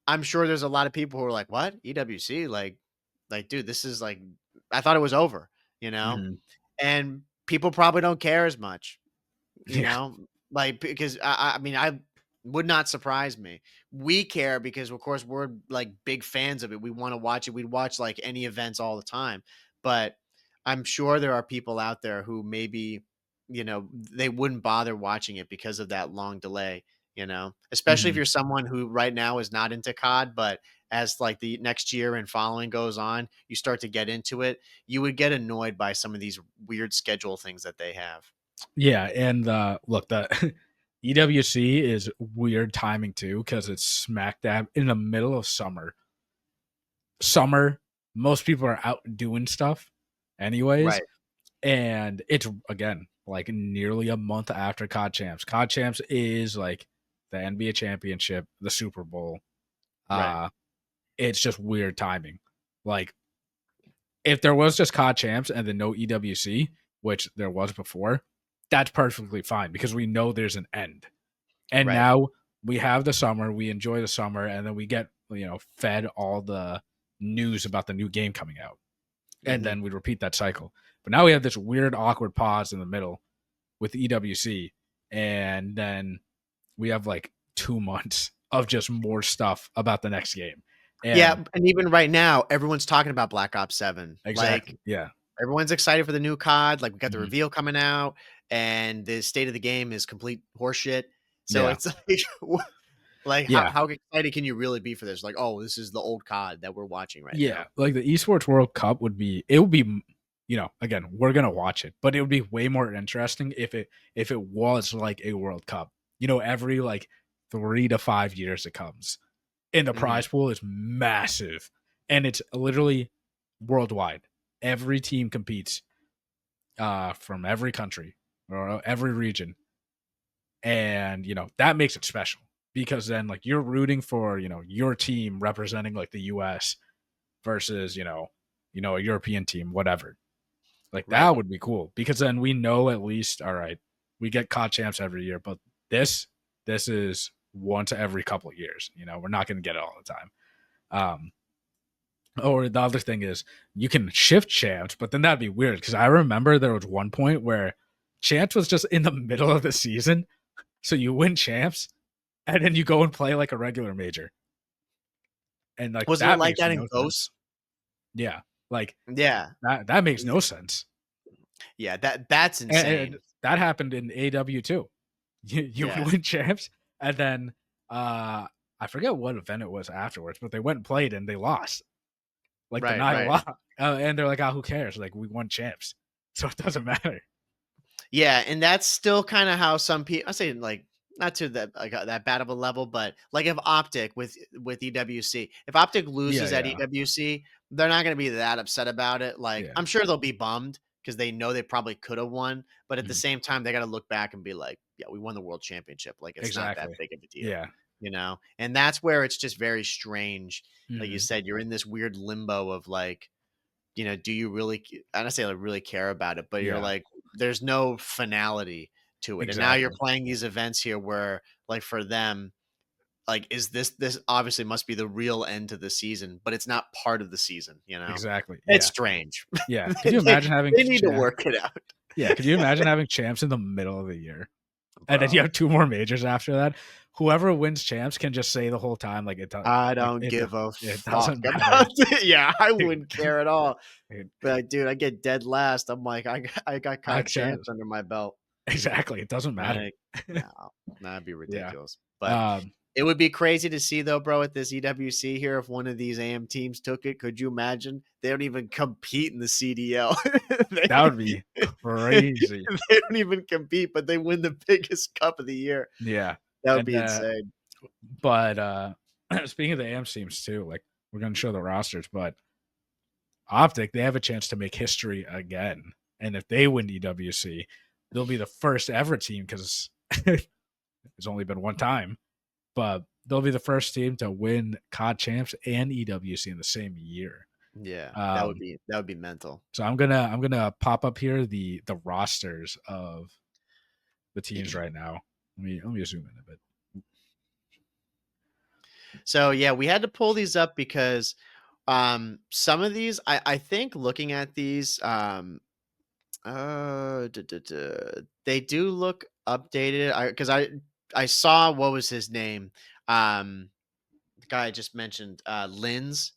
I'm sure there's a lot of people who are like, "What? EWC? Like, dude, this is like I thought it was over," you know? Mm-hmm. And people probably don't care as much, you Yeah. know? Like, because I mean, I would not surprise me. We care because, of course, we're, like, big fans of it. We wanna watch it. We'd watch, like, any events all the time, but I'm sure there are people out there who maybe, they wouldn't bother watching it because of that long delay. Especially if Mm-hmm. you're someone who right now is not into COD, but as, like, the next year and following goes on, you start to get into it, you would get annoyed by some of these weird schedule things that they have. Yeah, and look, the EWC is weird timing too because it's smack dab in the middle of summer. Summer, most people are out doing stuff, anyways, Right, and it's again like nearly a month after COD Champs. COD Champs is like the NBA championship, the Super Bowl. right, Uh, it's just weird timing. Like if there was just COD Champs and then no EWC, which there was before, that's perfectly fine because we know there's an end. And right. now we have the summer, we enjoy the summer, and then we get, fed all the news about the new game coming out. And Mhm. then we repeat that cycle. But now we have this weird, awkward pause in the middle with EWC. And then we have like 2 months of just more stuff about the next game. Yeah, And and even right now, everyone's talking about Black Ops 7. Like, exactly. Yeah. everyone's excited for the new COD, like, we got the Mhm. reveal coming out, and the state of the game is complete horseshit. So Yeah. it's like, like, how Yeah. how excited can you really be for this? Like, "Oh, this is the old COD that we're watching right Yeah, now." like the esports World Cup would be, again, we're gonna watch it, but it would be way more interesting if it was like a World Cup. Every like 3 to 5 years it comes, and the Mhm. prize pool is massive, and it's literally worldwide. Every team competes, from every country or every region, and that makes it special. because then like you're rooting for, your team representing like the US versus, a European team, whatever. Like Right. that would be cool because then we know at least, all right, we get COD champs every year, but this this is once every couple of years. We're not going to get it all the time. Um, or the other thing is you can shift champs, but then that'd be weird because I remember there was one point where champs was just in the middle of the season, so you win champs and then you go and play like a regular major, and like Wasn't it that like makes that in no sense. Ghosts? Yeah, like Yeah. that makes no sense. Yeah, that's And insane. that happened in AW too. You Yeah. win champs, and then I forget what event it was afterwards, but they went and played and they lost like the Right, night a right. lot, and they're like, "Oh, who cares? Like we won champs, so it doesn't matter." Yeah, and that's still kind of how some people I say like not to that like that bad of a level, but like if Optic with EWC, if Optic Yeah, loses at yeah, EWC, they're not going to be that upset about it. Like yeah, I'm sure they'll be bummed because they know they probably could have won, but at the mhm. same time they got to look back and be like, yeah, we won the world championship. Like it's not that Exactly. big of a deal, Yeah, And that's where it's just very strange. Like you mhm. said, you're in this weird limbo of like do you really I don't say like really care about it, but you're Yeah, like, there's no finality to it. And now you're exactly, playing these events here where like for them, like is this obviously must be the real end to the season, but it's not part of the season. exactly. It's Yeah, strange. yeah. Could you they, imagine having they need to work it out, Yeah, could you imagine having champs in the middle of the year? And then you bro. have two more majors after that. Whoever wins champs can just say the whole time, like I like don't give a it fuck doesn't matter. about it. Yeah, I Dude, wouldn't care at all. dude, But like, dude, I get dead last. I'm like, I got like COD I said, champs under my belt. exactly. It doesn't matter. Like, no, that'd be Yeah. ridiculous. But Um, it would be crazy to see though, bro, at this EWC here if one of these AM teams took it. Could you imagine? They don't even compete in the CDL. that would they, be crazy. they don't even compete, but they win the biggest cup of the year. Yeah. That would And be insane. but speaking of the AM teams too, like we're gonna show the rosters, but Optic, they have a chance to make history again. And if they win EWC, they'll be the first ever team because it's only been one time, but they'll be the first team to win COD champs and EWC in the same year. Yeah, Um, that would be mental. so I'm gonna pop up here the rosters of the teams right now. Let me zoom in a bit. So yeah, we had to pull these up because some of these I think looking at these they do look updated. I saw what was his name? The guy I just mentioned, Linz.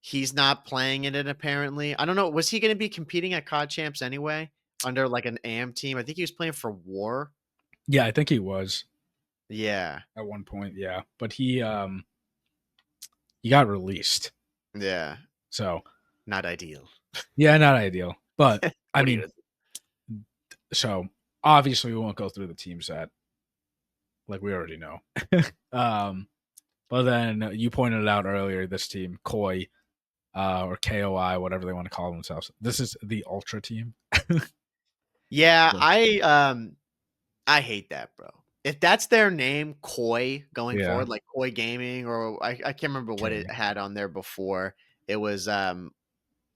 He's not playing in it apparently. I don't know. Was he going to be competing at COD Champs anyway under like an AM team? I think he was playing for War. Yeah, I think he was Yeah, at one point. Yeah, but he got released. yeah, So not ideal. yeah, not ideal. But I What are you mean, gonna so obviously we won't go through the teams that like we already know. um, but then you pointed it out earlier. This team, Koi, or KOI, whatever they want to call themselves. This is the Ultra team. Yeah, Yeah. I hate that, bro. If that's their name, Koi, going Yeah. forward, like Koi Gaming, or I can't remember what it Okay. had on there before. It was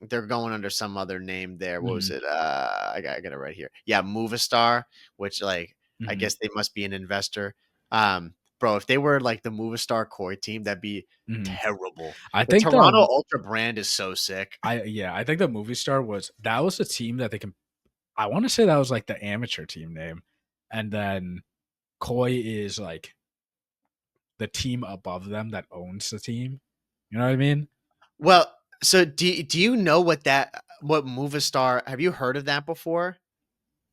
they're going under some other name there. What was Mhm, it? I got it right here. Yeah, Movistar, which like I mhm, guess they must be an investor. Bro, if they were like the Movistar Koi team, that'd be mhm. terrible. I The think Toronto Ultra brand is so sick. I think the movie star was the team that they can. I want to say that was like the amateur team name, and then Koi is like the team above them that owns the team. You know what I mean? Well, so do you know what Movistar? Have you heard of that before?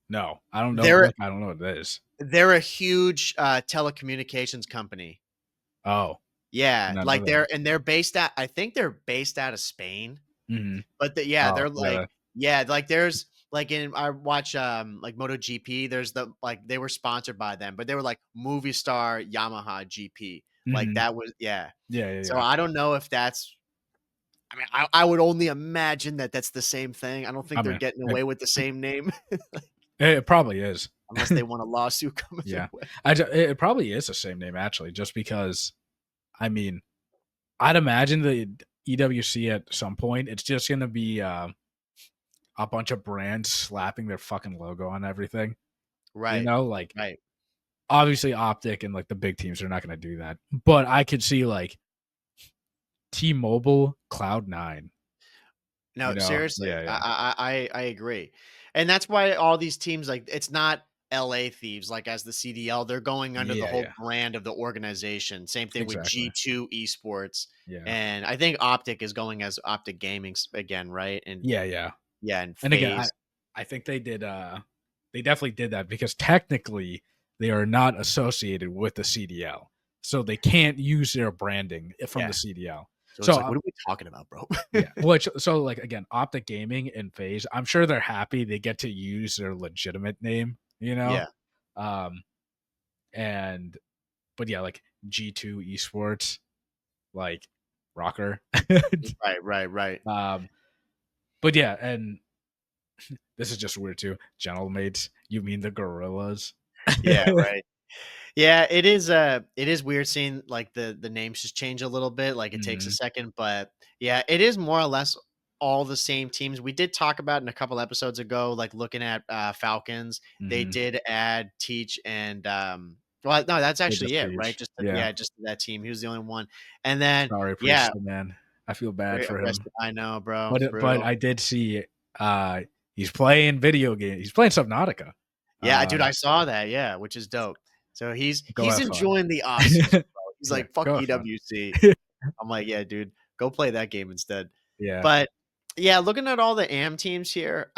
No, I don't know. They're Like I don't know what it is. they're a huge telecommunications company. Oh, did Yeah, not know like that. they're based at I think they're based out of Spain. Mhm. But yeah, Oh, they're yeah. like yeah, like there's like in I watch like MotoGP, there's the like they were sponsored by them, but they were like Movie Star Yamaha GP. Like Mhm. that was yeah. Yeah, yeah, So yeah. I don't know if that's I mean, I would only imagine that that's the same thing. I don't think I they're mean, getting it, away with the same name. it probably is. unless they want a lawsuit coming their Yeah, way. it probably is the same name actually, just because. I mean, I'd imagine the EWC at some point it's just gonna be a bunch of brands slapping their fucking logo on everything. You Right. know, like Right. obviously Optic and like the big teams are not gonna do that, but I could see like T-Mobile, Cloud9. You No, know, seriously, yeah, yeah, I agree, and that's why all these teams like it's not LA Thieves like as the CDL. They're going under the yeah, whole yeah, brand of the organization. Same thing with exactly. G2 Esports, Yeah, and I think Optic is going as Optic Gaming again, right? And yeah, yeah. yeah, and And again, Phase. I think they did they definitely did that because technically they are not associated with the CDL. So they can't use their branding from the Yeah, CDL. so So it's like, what are we talking about, bro? yeah, which so like again, Optic Gaming and Phase, I'm sure they're happy they get to use their legitimate name, you know? Yeah, Um and but yeah, like G2 Esports, like Rocker. right, right, right. um but yeah, and this is just weird too. Gentlemates, you mean the gorillas? Yeah, right. Yeah, it is weird seeing like the names just change a little bit. Like it takes a Mhm, second, but yeah, it is more or less all the same teams. We did talk about in a couple episodes ago, like looking at Falcons. They mhm. did add Teach and well, no, that's They actually just it, right? teach. Just Yeah. yeah, just that team. He was the only one, and then Sorry, yeah, Priestly, man. I feel bad for him. I know, bro, But brutal. I did see uh he's playing video games. He's playing Subnautica. Yeah, Uh dude, I saw that. Yeah, which is dope. So go he's have fun. enjoying the off season, bro. He's Yeah, like, fuck go have fun. EWC. I'm like, yeah, dude, go play that game instead. Yeah. But yeah, looking at all the AM teams here,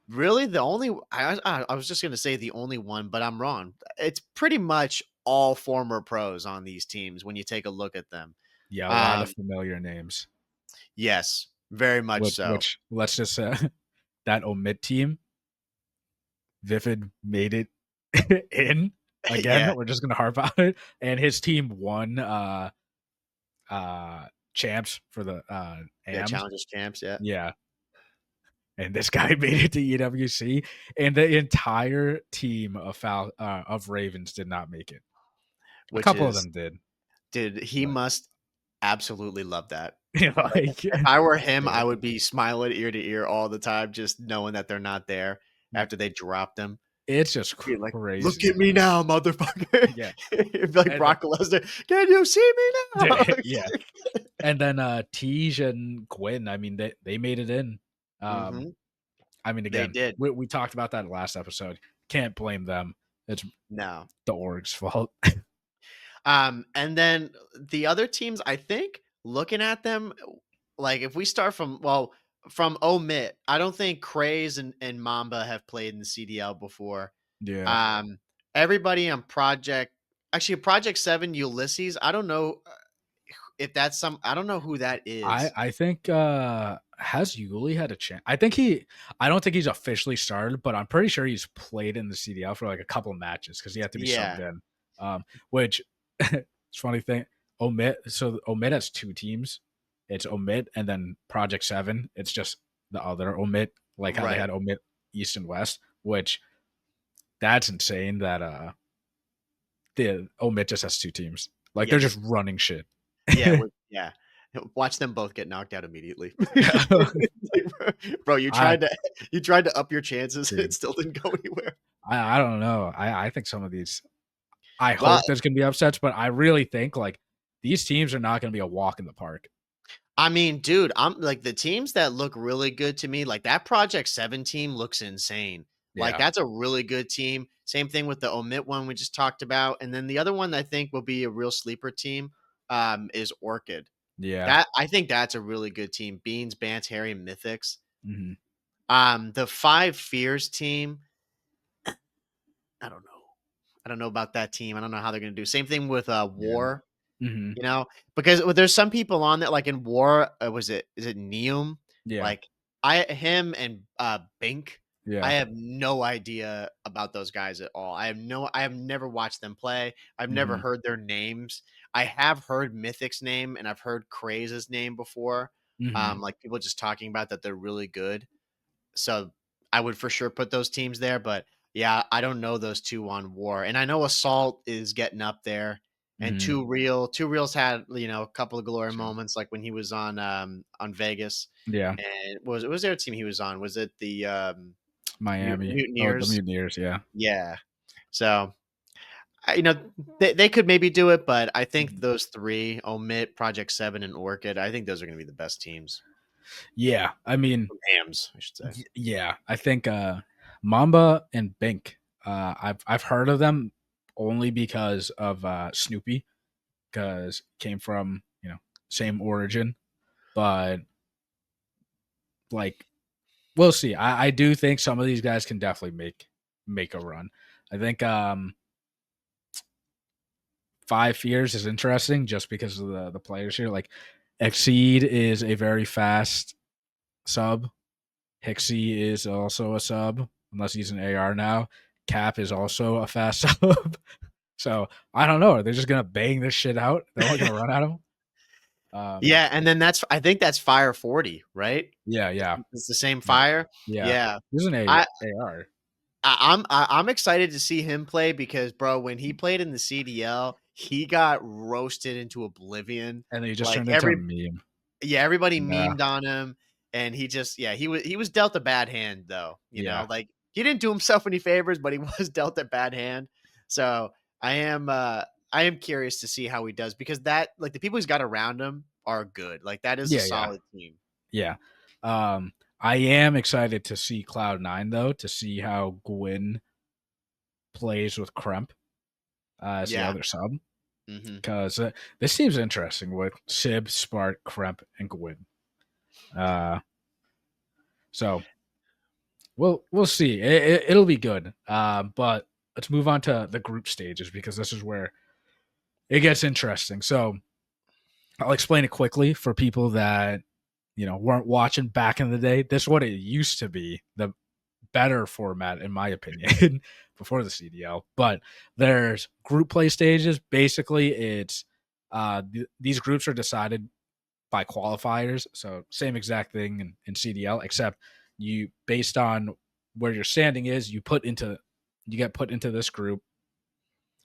really the only I was just gonna say the only one, but I'm wrong. It's pretty much all former pros on these teams when you take a look at them. Yeah, a lot of Um, familiar names. yes, very much so. Which let's just say that omit team, Vivid made it in again. Yeah, We're just gonna harp on it. And his team won champs for the yeah, AMs. challenges champs, yeah, Yeah. And this guy made it to EWC, and the entire team of of Ravens did not make it. A which couple of is, them did, dude, he but must absolutely love that. Like, like, if I were him, yeah, I would be smiling ear to ear all the time, just knowing that they're not there mm, after they dropped him. it's just Be like, "Look crazy. at me now, motherfucker." Yeah, It'd be like and Brock Lesnar, "Can you see me now?" yeah, and then Tej and Quinn. I mean, they made it in. Um, Mhm. I mean, They again, did. we talked about that last episode. Can't blame them. It's No. the org's fault. And then the other teams, I think, looking at them, like if we start from from Omit, I don't think Craze and Mamba have played in the CDL before. Yeah. Um, everybody on Project 7 Ulysses, I don't know if that's I don't know who that is. I think has Yuli had a chance? I don't think he's officially started, but I'm pretty sure he's played in the CDL for like a couple of matches because he had to be subbed Yeah, in. Which it's funny thing. Omit has two teams. It's Omit and then Project 7. It's just the other Omit, like how they right. had Omit East and West, which that's insane that the Omit just has two teams. Like they're Yes. just running shit. Yeah, yeah. Watch them both get knocked out immediately. Yeah. Like, bro, I you tried to up your chances and it dude. still didn't go anywhere. I don't know. I think some of these I Well, hope there's gonna be upsets, but I really think like these teams are not gonna be a walk in the park. I mean, dude, I'm like the teams that look really good to me, like that Project 7 team looks insane. Like Yeah. that's a really good team. Same thing with the Omit one we just talked about. And then the other one I think will be a real sleeper team is Orchid. Yeah. That I think that's a really good team. Beans, Bants, Harry, and Mythics. Mhm. The Five Fears team, I don't know. I don't know about that team. I don't know how they're gonna do. Same thing with Yeah. War. Mhm. You know, because there's some people on that, like in War, is it Neum? Yeah. Like him and Bink, I Yeah. have no idea about those guys at all. I have never watched them play. I've never Mhm. heard their names. I have heard Mythic's name and I've heard Craze's name before. Mhm. Like people just talking about that they're really good. So I would for sure put those teams there, but Yeah, I don't know those 2 on War, and I know Assault is getting up there, and Mhm. Two Real's had, a couple of glory So, moments, like when he was on Vegas, yeah, and was there a team he was on? Was it the, Miami. Oh, the Mutineers? Mutineers, yeah. Yeah. So, I they could maybe do it, but I think Mhm. those 3, Omit, Project 7, and Orchid, I think those are gonna be the best teams. Yeah, I mean, Hams, I should say. yeah, I think Mamba and Bink. I've heard of them only because of Snoopy, because came from same origin, but like we'll see. I do think some of these guys can definitely make a run. I think 5 years is interesting just because of the players here. Like Exceed is a very fast sub. Hixie is also a sub, unless he's an AR now. Cap is also a fast sub. So I don't know. They're just gonna bang this shit out. They're only gonna run at him. Um, Yeah, and then I think that's Fire 40, right? yeah, It's yeah, it's the same yeah, Fire? yeah. Yeah. He's an I AR, I'm excited to see him play because, bro, when he played in the CDL, he got roasted into oblivion. and then he just Like, turned into a meme. yeah, everybody Yeah, memed on him, and he just yeah, he was dealt a bad hand, though, yeah, like, he didn't do himself any favors, but he was dealt a bad hand. So, I am, uh I am curious to see how he does because the people he's got around him are good. Like, that is a yeah, yeah, solid team. yeah. I am excited to see Cloud9 though, to see how Gwyn plays with Kremp as the Yeah. other sub, Mhm. because this seems interesting with Sib, Spark, Kremp, and Gwyn. Uh, so we'll see. It'll be good. But let's move on to the group stages because this is where it gets interesting. So I'll explain it quickly for people that weren't watching back in the day. This is what it used to be. The better format, in my opinion, before the CDL. But there's group play stages. Basically, it's these groups are decided by qualifiers. So same exact thing in CDL, except you based on where your standing is, you get put into this group,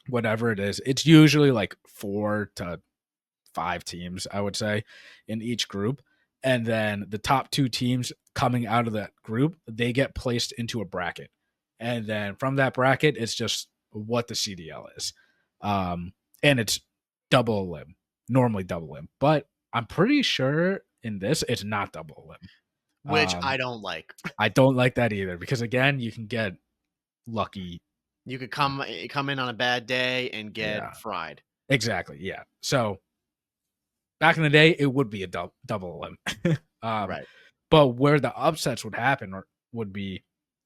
whatever it is. It's usually like 4 to 5 teams, I would say, in each group. And then the top 2 teams coming out of that group, they get placed into a bracket. And then from that bracket, it's just what the CDL is. And it's double limb, normally double limb. But I'm pretty sure in this, it's not double limb. Which I don't like. I don't like that either because, again, you can get lucky. You could come in on a bad day and Yeah, get fried. exactly. Yeah. So back in the day, it would be a double limb. um, Right. but where the upsets would happen would be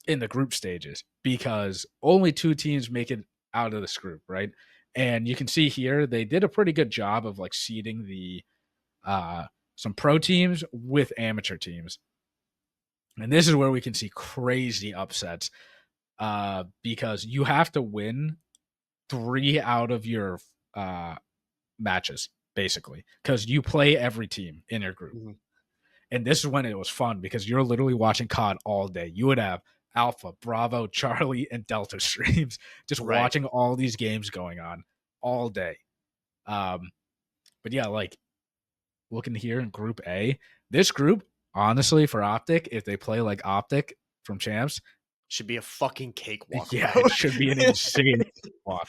in the group stages because only 2 teams make it out of this group, right? And you can see here they did a pretty good job of like seeding the some pro teams with amateur teams, and this is where we can see crazy upsets because you have to win 3 out of your matches basically because you play every team in your group. Mhm. And this is when it was fun because you're literally watching COD all day. You would have Alpha, Bravo, Charlie, and Delta streams just Right. watching all these games going on all day. Um, but yeah, like looking here in Group A, this group, honestly, for Optic, if they play like Optic from Champs, Should be a fucking cakewalk, bro. yeah, it should be an insane walk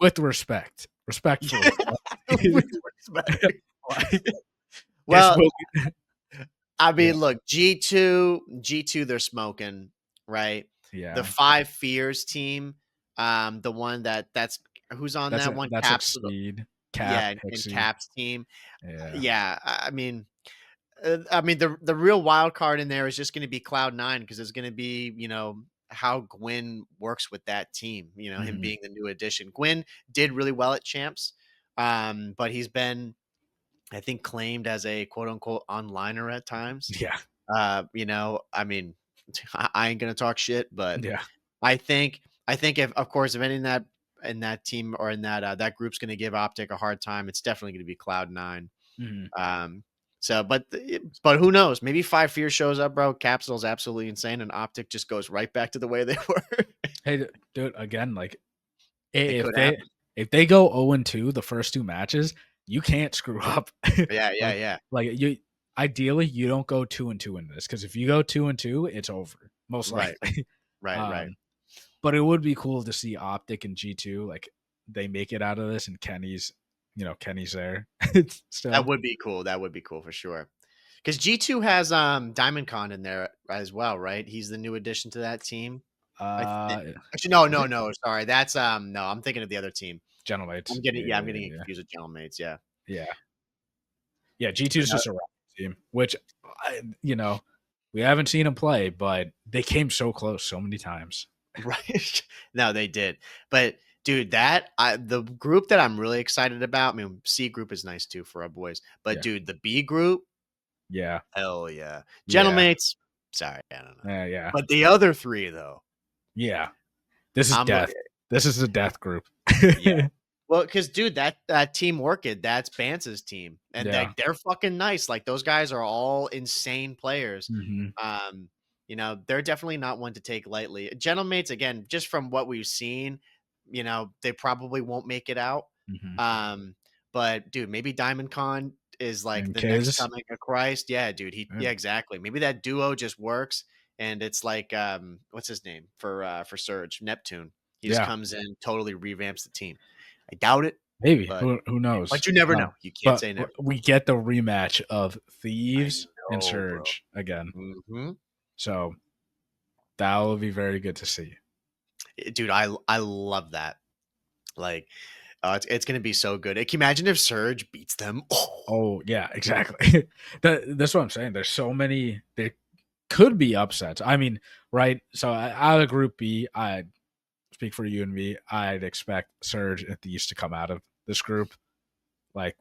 with respect, respectfully. With respect. Like, this Well, will, I yeah, mean, look, G2, they're smoking, right? The yeah. Five Fears team, the one that's who's on that one? That's Caps, Exceed, Cap, yeah, and Pixie, Caps team. yeah. Yeah, I mean, the real wild card in there is just going to be Cloud9 because it's going to be how Gwyn works with that team. Him Mhm. being the new addition. Gwyn did really well at champs, but he's been, I think, claimed as a quote unquote onliner at times. Yeah, I mean, I ain't gonna talk shit, but yeah. I think if, of course, if any in that team or in that group's going to give Optic a hard time, it's definitely going to be Cloud9. Mhm. Um, but who knows? Maybe Five Fear shows up, bro. Capsule's absolutely insane, and Optic just goes right back to the way they were. Hey, dude, again, like It if could they happen. if they go 0-2 the first two matches, you can't screw up. Yeah, yeah, like yeah. you ideally you don't go 2-2 in this because if you go 2-2, it's over most Right, likely. right, right. um, but it would be cool to see Optic and G2 like they make it out of this, and Kenny's there That still. would be cool. That would be cool for sure. Because G2 has Diamond Con in there as well, right? He's the new addition to that team. I think. Uh, Actually, no, is no, it no. Sorry, that's no. I'm thinking of the other team. Gentlemates? I'm getting it Yeah, confused with Gentleman's. Yeah, yeah. Yeah, G2 is no, just a rock team, which we haven't seen them play, but they came so close so many times. right. No, they did. But dude, the group that I'm really excited about. I mean, C group is nice too for our boys, but Yeah, dude, the B group, yeah, hell yeah, yeah, Gentlemates. Sorry, I don't know. yeah, But the other three though, yeah. This is I'm death. This is the death group. yeah. Well, because dude, that Team Orchid, that's Bance's team, and Yeah. they're fucking nice. Like those guys are all insane players. Hmm. Um, they're definitely not one to take lightly. Gentlemates, again, just from what we've seen, they probably won't make it out. Hmm. Um, but dude, maybe Diamond Con is like And the next Kiz. coming of Christ. Yeah, dude. Yeah. Yeah, exactly. Maybe that duo just works, and it's like what's his name for Surge Neptune. He just Yeah. comes in, totally revamps the team. I doubt it, Maybe. but Who knows? you never know. You can't But say never. we get the rematch of I Thieves and know, bro. Surge again. Hmm. So that will be very good to see. Dude, I love that. Like, it's gonna be so good. Can you imagine if Surge beats them? Oh, Oh yeah, exactly. That's what I'm saying. There's so many. There could be upsets. I mean, right? So out of Group B, I speak for you and me. I'd expect Surge and Thieves to come out of this group. Like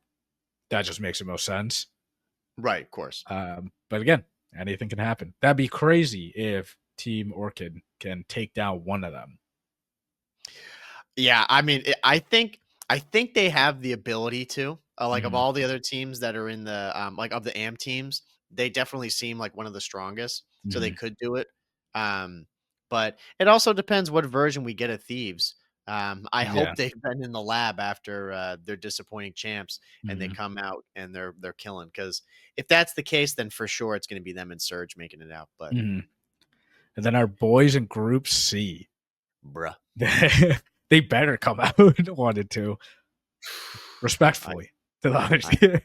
that just makes the most sense. right, of course. But again, anything can happen. That'd be crazy if Team Orchid can take down one of them. Yeah, I mean, I think they have the ability to. Like of Hmm. all the other teams that are in the like of the AM teams, they definitely seem like one of the strongest, so they Hmm. could do it. Um, but it also depends what version we get of Thieves. I Yeah. hope they've been in the lab after their disappointing champs, and they Hmm. come out and they're killing. Because if that's the case, then for sure it's going to be them and Surge making it out. But Hmm. And then our boys in Group C, bruh, they better come out and wanted to I respectfully to the other I team.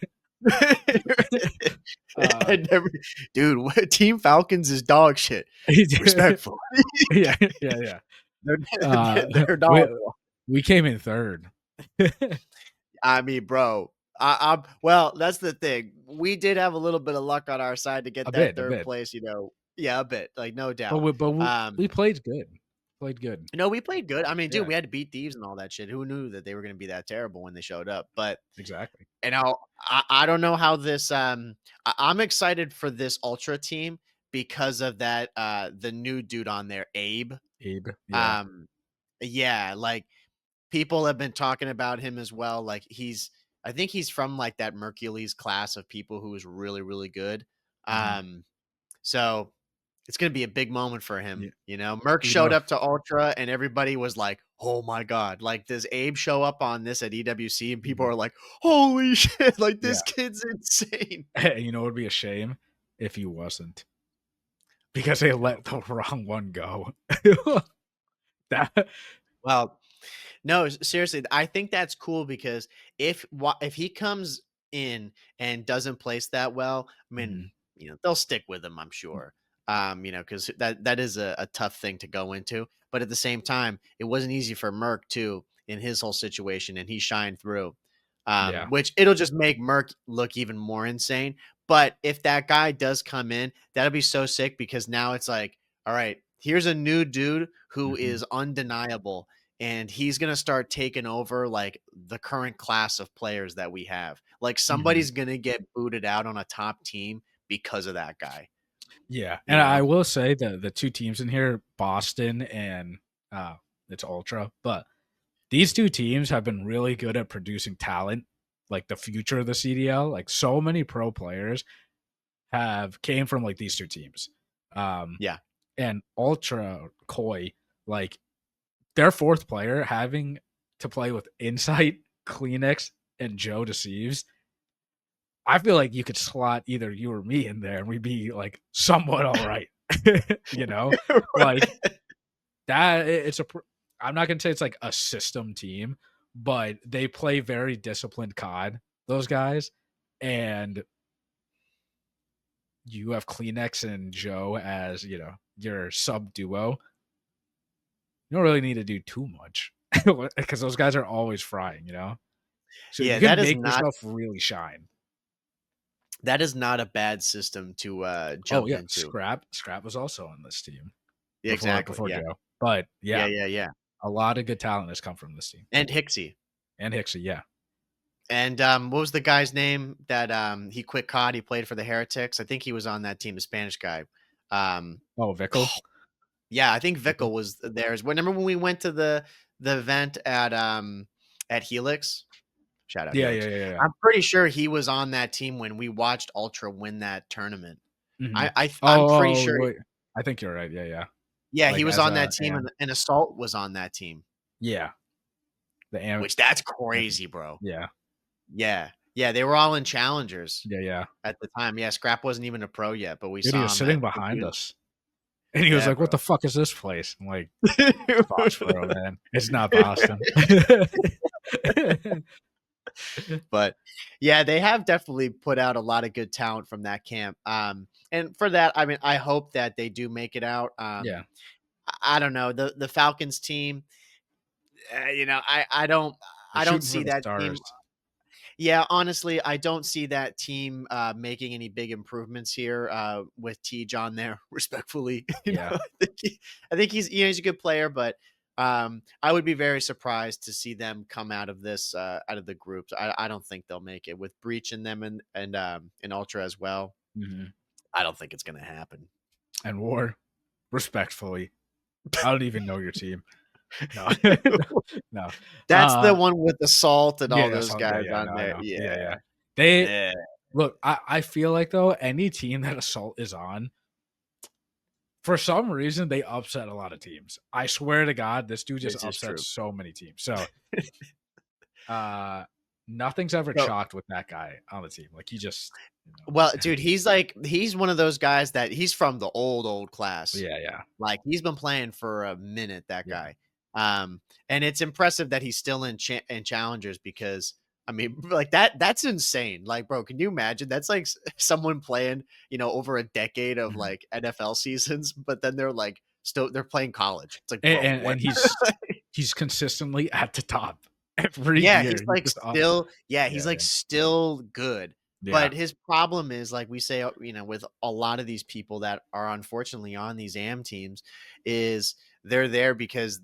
uh, I never, dude. Team Falcons is dog shit. Respectful, yeah, yeah, yeah. they're, Uh, they're we dog. we came in third. I mean, bro. I'm well. That's the thing. We did have a little bit of luck on our side to get that A third bit, place. Yeah, a bit, like no but doubt. we played good. Played good. No, we played good. I mean, dude, Yeah, we had to beat Thieves and all that shit. Who knew that they were going to be that terrible when they showed up? But exactly. I don't know how this. I'm excited for this Ultra team because of that. The new dude on there, Abe. Abe, yeah. Um, yeah, like people have been talking about him as well. Like I think he's from like that Mercules class of people who is really, really good. Hmm. Um, so it's gonna be a big moment for him. Yeah, Merc you showed know. up to Ultra and everybody was like, "Oh my god!" Like, does Abe show up on this at EWC? And people Mhm. are like, "Holy shit! Like Yeah, this kid's insane." it would be a shame if he wasn't because they let the wrong one go. that Well, no, seriously, I think that's cool because if he comes in and doesn't place that well, I mean, Mhm. they'll stick with him, I'm sure. Because that is a tough thing to go into. But at the same time, it wasn't easy for Merck too in his whole situation, and he shined through. Yeah. Which it'll just make Merck look even more insane. But if that guy does come in, that'll be so sick because now it's like, all right, here's a new dude who Mhm. is undeniable and he's going to start taking over like the current class of players that we have. Like Mhm. somebody's going to get booted out on a top team because of that guy, Yeah, you and I know? will say that the two teams in here, Boston and it's Ultra, but these two teams have been really good at producing talent, like the future of the CDL. Like so many pro players have came from like these two teams. Um, Yeah. and Ultra Koi, like their fourth player having to play with Insight, Kleenex, and Joe Deceives. I feel like you could slot either you or me in there, and we'd be like somewhat all right. You know, like that. It's a. I'm not gonna say it's like a system team, but they play very disciplined COD. Those guys, and you have Kleenex and Joe as your sub duo. You don't really need to do too much because those guys are always frying. So you Yeah, can make yourself really shine. that is not a bad system to Oh jump yeah, into. Scrap was also on this team Yeah, before exactly. before Yeah. Joe. But Yeah, yeah, yeah, yeah. a lot of good talent has come from this team. And Hixie. And Hicksy, yeah. And what was the guy's name that he quit COD? He played for the Heretics. I think he was on that team, the Spanish guy. Um, Oh, Vickle. yeah, I think Vickle? Vickle was theirs. Remember when we went to the event at Helix? Shout out Yeah, Helix. yeah, yeah, yeah. I'm pretty sure he was on that team when we watched Ultra win that tournament. Mhm. I'm pretty Oh, sure. wait. I think you're right. Yeah, yeah. Yeah, he Like was as on a that team, am. and Assault was on that team, Yeah, the am. which that's crazy, bro. Yeah, Yeah, yeah, they were all in challengers yeah, yeah. at the time. Yeah, Scrap wasn't even a pro yet, but we Dude, he saw was him at sitting I think he behind was. us, and he was Yeah, like, "What bro. the fuck is this place?" I'm like, "Foxborough, man. It's not Boston." But yeah, they have definitely put out a lot of good talent from that camp. And for that, I mean, I hope that they do make it out. Yeah, I don't know the Falcons team. they're I don't shooting for see the that team. stars. Yeah, honestly, I don't see that team making any big improvements here with T. John there. Respectfully, Yeah, I think he's a good player, but I would be very surprised to see them come out of this out of the groups. I don't think they'll make it with Breach in them and Ultra as well. hmm I don't think it's going to happen. and War, respectfully, I don't even know your team. No, no. That's the one with the Salt and all Yeah, those yeah, guys yeah. on No, I there. know. Yeah, Yeah, yeah. They yeah, look. I feel like though any team that Assault is on, for some reason they upset a lot of teams. I swear to God, this dude just this is upsets true. so many teams. So, uh, nothing's ever So chalked with that guy on the team. Like he just, well, dude, he's one of those guys that he's from the old class. yeah, yeah, Like he's been playing for a minute, that yeah. guy. And it's impressive that he's still in challengers because I mean, like that's insane. Like, bro, can you imagine? That's like someone playing, over a decade of Mhm. like NFL seasons, but then they're like they're playing college. It's like, And, bro, and what? and he's consistently at the top every Yeah, year. he's He's like just up. still yeah, he's Yeah, like yeah, still good. yeah, But his problem is like we say, with a lot of these people that are unfortunately on these AM teams is they're there because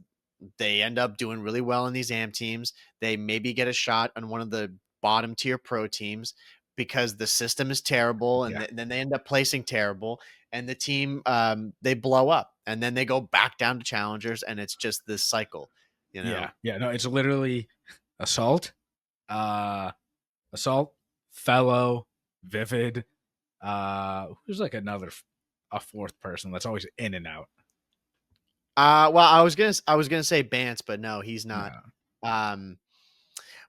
they end up doing really well in these AM teams. They maybe get a shot on one of the bottom tier pro teams because the system is terrible and yeah. then they end up placing terrible and the team they blow up and then they go back down to challengers and it's just this cycle, you Yeah, know. yeah. No, it's literally assault, uh, assault, fellow, vivid. Who's like a fourth person that's always in and out. Well, I was gonna say Bance, but no, he's not. No, Um,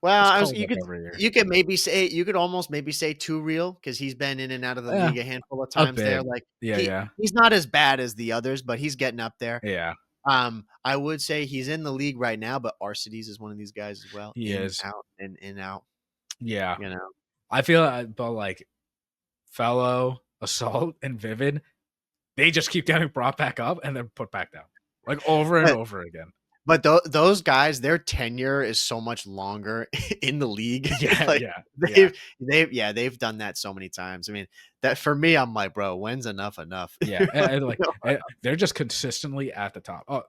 well, it's I was called up every year. you could maybe say you could almost maybe say Too Real because he's been in and out of the Yeah, league a handful of a times there. bit. Like Yeah, yeah, he's not as bad as the others, but he's getting up there. yeah. I would say he's in the league right now, but Arcides is one of these guys as well. He In, is. out, in, out. Yeah, You know. I feel but like fellow, assault, and vivid, they just keep getting brought back up and then put back down, like over and over again. But those guys, their tenure is so much longer in the league. Yeah, Like yeah, yeah, they've done that so many times. I mean, that for me, I'm like, bro, when's enough enough? yeah. And like they're just consistently at the top. Oh,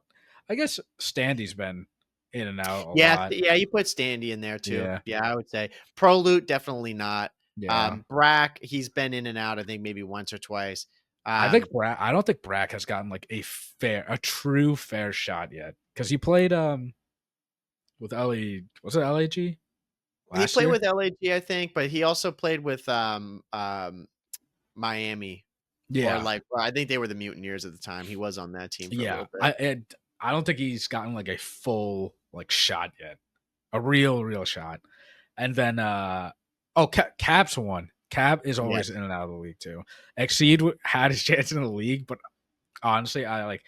I guess Standy's been in and out a Yeah, lot. yeah, you put Standy in there too. Yeah, Yeah, I would say Pro Loot definitely not. yeah. Brack, he's been in and out. I think maybe once or twice. I think Um, Brack. I don't think Brack has gotten like a true fair shot yet because he played with LE. Was it LAG he last played year? with LAG, I think, but he also played with Miami or Yeah, like I think they were the Mutineers at the time. He was on that team for a yeah. little bit. I don't think he's gotten like a full like shot yet, a real shot. And then Cap's one. Cap is always Yes. in and out of the league too. Exceed had his chance in the league, but honestly, I like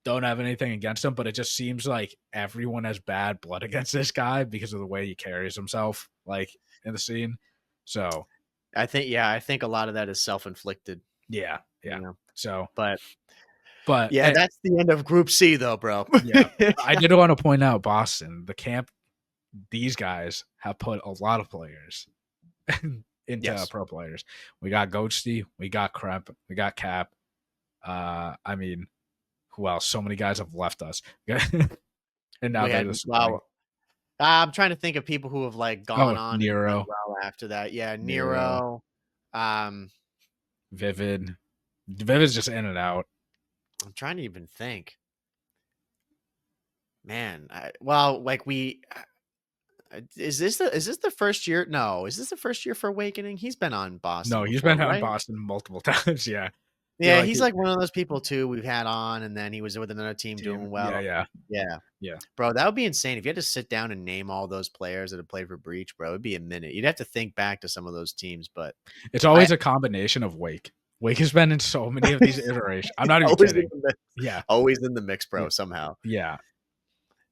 don't have anything against him, but it just seems like everyone has bad blood against this guy because of the way he carries himself, like in the scene. So I think a lot of that is self-inflicted, yeah, you yeah. know. So, But but yeah, that's the end of Group C, though, bro. yeah, I did want to point out Boston, the camp. These guys have put a lot of players into Yes, pro players. We got Ghosty, we got Crep, we got Cap. I mean, who else? So many guys have left us, and now we they're had just playing. well. I'm trying to think of people who have like gone Oh, on and done Nero, well after that. Yeah, Nero, Nero. Um, Vivid. Vivid's just in and out. I'm trying to even think. Man, well, like is this the first year? No, is this the first year for Awakening? He's been on Boston No, he's before, been on right? Boston multiple times. Yeah, he Yeah, like he's like one of those people too we've had on, and then he was with another team team. doing Yeah, well. yeah, Yeah, yeah. bro, that would be insane if you had to sit down and name all those players that have played for Breach, bro. It'd be a minute. You'd have to think back to some of those teams, but It's I always a combination of Wake. Wake has been in so many of these iterations. I'm not even always in kidding. the mix, Yeah, always in the mix, yeah, bro. Somehow. yeah.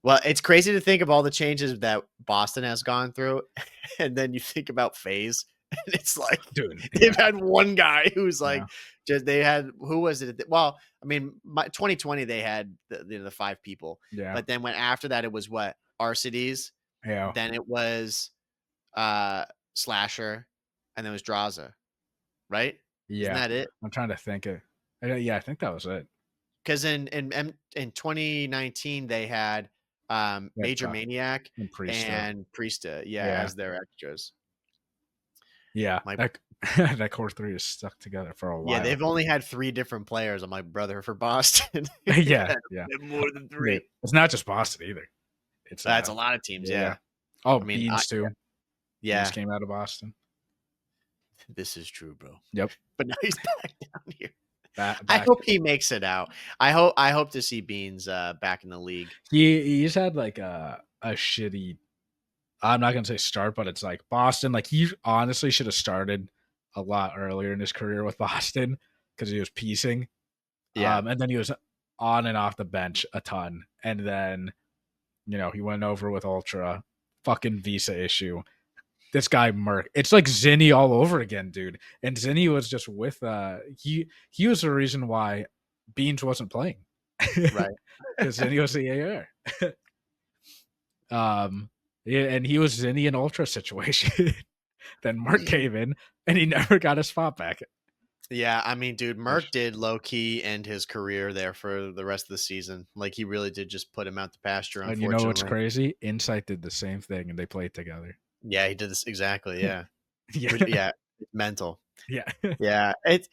Well, it's crazy to think of all the changes that Boston has gone through, and then you think about FaZe, and it's like Dude. they've Yeah, had one guy who's like yeah, just they had who was it? Well, I mean, 2020 they had the 5 people, yeah, but then when after that it was what Arcides, yeah, then it was uh Slasher, and then it was Draza, right? Isn't yeah. that it? I'm trying to think it. Yeah, I think that was it. Because in 2019 they had Yeah, Major Maniac and Priesta. and Priesta, yeah, Yeah, as their extras. yeah. My That that core three is stuck together for a Yeah, while. they've only had 3 different players. I'm like, brother, for Boston, Yeah, yeah. more than Dude, 3. it's not just Boston either. It's That's a lot of teams, yeah, yeah. yeah. Oh, I mean, Beans too. Beans yeah, came out of Boston. this is true, bro. Yep. But now he's back down here. I Back. hope he makes it out. I hope to see Beans back in the league. He's had like a shitty. I'm not gonna say start, but it's like Boston. Like he honestly should have started a lot earlier in his career with Boston because he was piecing. Yeah. And then he was on and off the bench a ton, and then he went over with Ultra, fucking visa issue. This guy Merc, it's like Zinni all over again, dude. And Zinni was just with he was the reason why Beans wasn't playing Right. because Zinni was the AR. Yeah, and he was in the Ultra situation. Then Mark came in and he never got a spot back. Yeah, I mean, dude, Merck did low key end his career there for the rest of the season. Like he really did just put him out the pasture, And you know what's unfortunately. crazy? Insight did the same thing and they played together. Yeah, he did this exactly. Yeah, Yeah. yeah, it's mental. Yeah. Yeah, it's.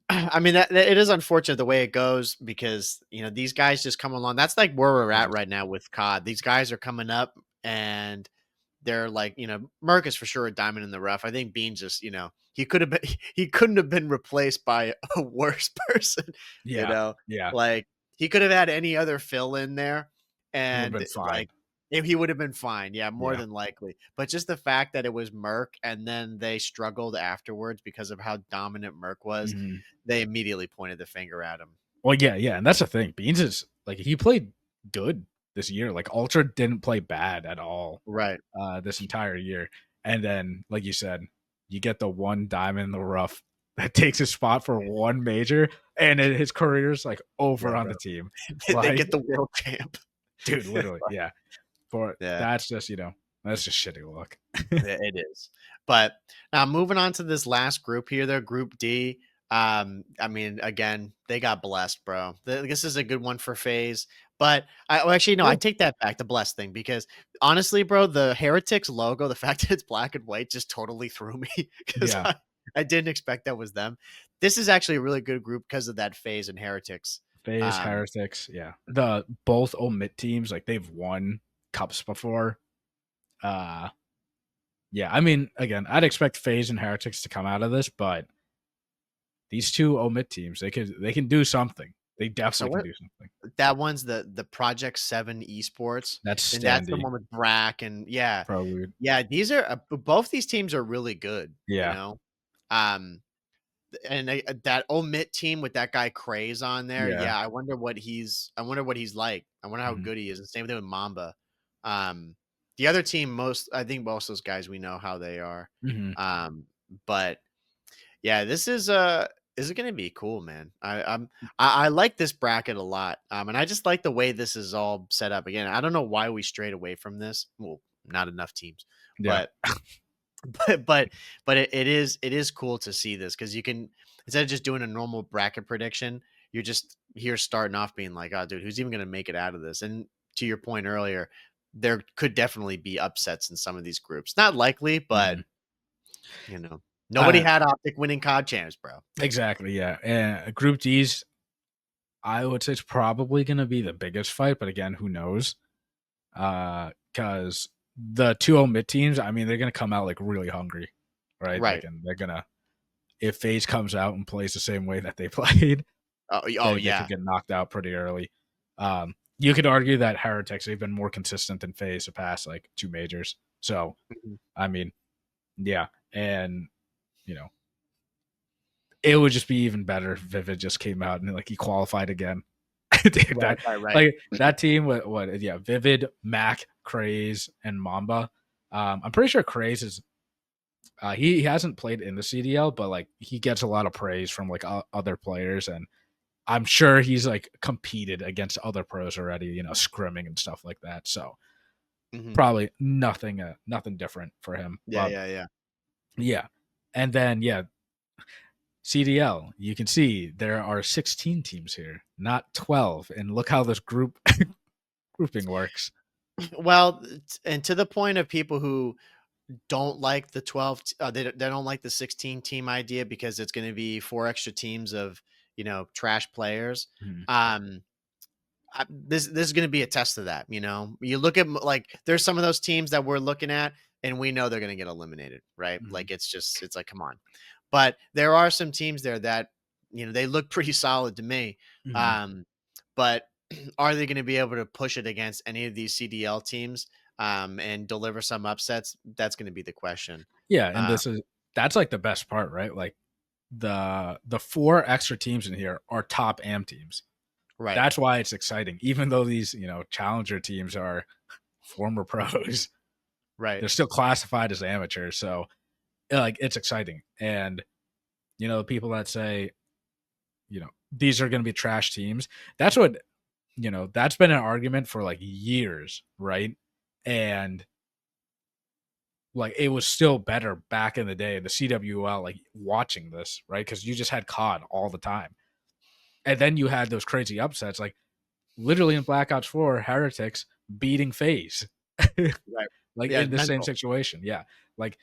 I mean, it is unfortunate the way it goes because these guys just come along. That's like where we're at right now with COD. These guys are coming up and they're like, Merc is for sure a diamond in the rough. I think Bean just, he could have been, he couldn't have been replaced by a worse person, Yeah. Yeah. like he could have had any other fill in there, It would have and been fine. like if he would have been fine, yeah, more Yeah. than likely. But just the fact that it was Merc and then they struggled afterwards because of how dominant Merc was, Mhm. they immediately pointed the finger at him. Well, yeah, yeah. And that's the thing. Beans is like he played good this year. Like Ultra didn't play bad at all Right. this entire year. And then, like you said, you get the one diamond in the rough that takes his spot for one major, and his career's like over Yeah, on bro. the team. They Like, get the world champ. dude, literally, yeah. For Yeah. that's just that's just shitty luck. It is. But now moving on to this last group here, they're Group D. I mean, again, they got blessed, bro. This is a good one for FaZe. But actually, no, I take that back, the blessed thing, because honestly, bro, the Heretics logo, the fact that it's black and white just totally threw me because Yeah, I didn't expect that was them. This is actually a really good group because of that FaZe and Heretics. FaZe, Heretics, yeah. The both omit teams, like they've won cups before. Yeah, I mean, again, I'd expect FaZe and Heretics to come out of this, but these two omit teams, they can do something. They So definitely can what do something. that one's the Project 7 Esports, That's and that's the Standy, one with Brack and yeah. probably. Yeah, these are both these teams are really good, you Yeah, know? Um, and that Omit team with that guy Craze on there, yeah. yeah, I wonder what he's like. I wonder how Mhm, good he is, and same thing with Mamba. Um, the other team, I think most of those guys we know how they are. mhm. But yeah, this is gonna be cool, man. I like this bracket a lot. And I just like the way this is all set up. Again, I don't know why we strayed away from this. Well, not enough teams, Yeah, but but it is cool to see this because you can, instead of just doing a normal bracket prediction, you're just here starting off being like, oh, dude, who's even gonna make it out of this? And to your point earlier, there could definitely be upsets in some of these groups. Not likely, but mhm. you know, nobody Uh, had Optic winning COD champs, bro. exactly, yeah, and Group D's, I would say it's probably gonna be the biggest fight, but again, who knows? Because the 2 mid teams, I mean, they're gonna come out, like, really hungry, right? Like, Right. and they're gonna, if FaZe comes out and plays the same way that they played, Oh they could yeah. get knocked out pretty early. You could argue that Heretics, they've been more consistent than FaZe the past, like, 2 majors. So, Mhm. I mean, yeah, and, you know, it would just be even better if Vivid just came out and, like, he qualified again. Dude, Right, right, right. like, that team, what, yeah, Vivid, Mac, Craze, and Mamba. I'm pretty sure Craze is, he hasn't played in the CDL, but, like, he gets a lot of praise from, like, other players, and I'm sure he's, like, competed against other pros already, scrimming and stuff like that. So Mhm. probably nothing different for him. Yeah, But yeah, yeah. yeah. And then yeah, CDL, you can see there are 16 teams here, not 12. And look how this grouping works. Well, and to the point of people who don't like the 12 they don't like the 16 team idea because it's going to be four extra teams of, trash players. Mhm, Um this is going to be a test of that. You look at like there's some of those teams that we're looking at and we know they're going to get eliminated, right? mhm, Like it's like come on. But there are some teams there that they look pretty solid to me. mhm. Um, but are they going to be able to push it against any of these CDL teams and deliver some upsets? That's going to be the question. Yeah, and Uh, that's like the best part, right? Like the 4 extra teams in here are top AM teams. right. That's why it's exciting. Even though these, challenger teams are former pros, Right. they're still classified as amateurs. So like it's exciting. And the people that say, these are going to be trash teams, that's what, that's been an argument for like years, right? And like it was still better back in the day, the CWL, like watching this, right? Because you just had COD all the time. And then you had those crazy upsets, like literally in Black Ops 4, Heretics beating FaZe. Right. Like Yeah. in It's the same mental. situation. Yeah. Like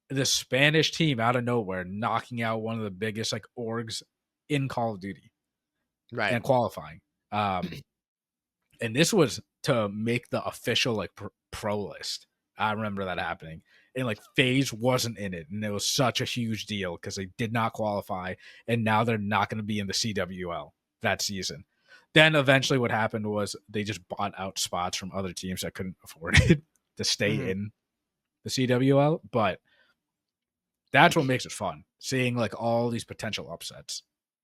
the Spanish team out of nowhere knocking out one of the biggest like orgs in Call of Duty Right. and qualifying. And this was to make the official like pro list. I remember that happening. And like FaZe wasn't in it. And it was such a huge deal because they did not qualify. And now they're not going to be in the CWL that season. Then eventually what happened was they just bought out spots from other teams that couldn't afford it to stay Mhm. in the CWL. But that's what makes it fun, seeing like all these potential upsets.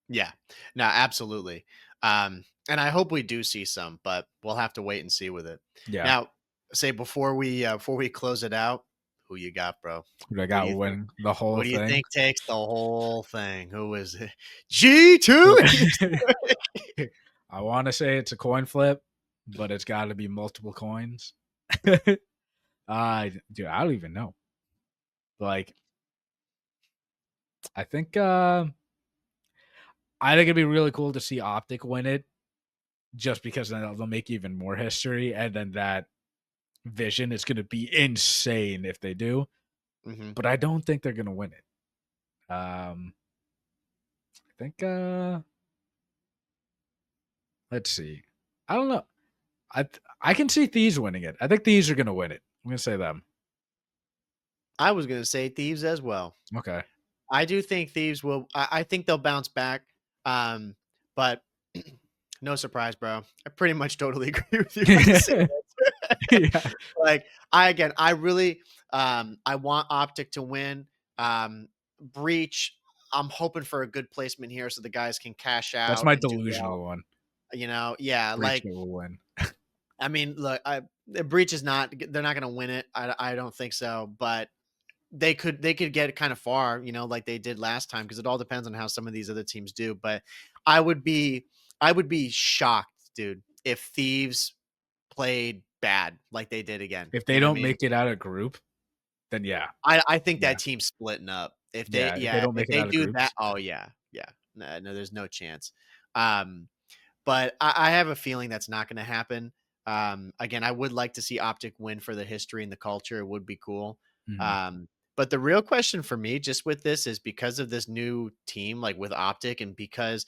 Yeah. No, absolutely. And I hope we do see some, but we'll have to wait and see with it. Yeah. Now, say before we close it out, who you got, bro? I Who do got you think? win the Who whole do you thing. think takes the whole thing? Who is it? G2. I want to say it's a coin flip, but it's got to be multiple coins. Dude, I don't even know. Like, I think I think it'd be really cool to see Optic win it, just because then they'll make even more history, and then that vision is going to be insane if they do. Hmm. But I don't think they're going to win it. I think let's see. I don't know. I can see Thieves winning it. I think Thieves are going to win it. I'm going to say them. I was gonna say Thieves as well. Okay. I do think Thieves will. I think they'll bounce back. Um, but no surprise, bro. I pretty much totally agree with you with the same answer. Yeah, Like, I really, I want Optic to win. Breach, I'm hoping for a good placement here so the guys can cash that's out my and do well. delusional one. Yeah, Breach like, will win. I mean, look, the Breach is not, they're not going to win it. I don't think so, but they could get kind of far, like they did last time, because it all depends on how some of these other teams do. But I would be I would be shocked, dude, if Thieves played bad like they did again. If You they know what I don't mean? make it out of group, then yeah, I think yeah, that team's splitting up. If they yeah. If they yeah, don't if make it they out of do that, groups, oh yeah, yeah. No, no, there's no chance. Um, but I have a feeling that's not going to happen. Again, I would like to see Optic win for the history and the culture. It would be cool. mhm, But the real question for me, just with this, is because of this new team, like with Optic, and because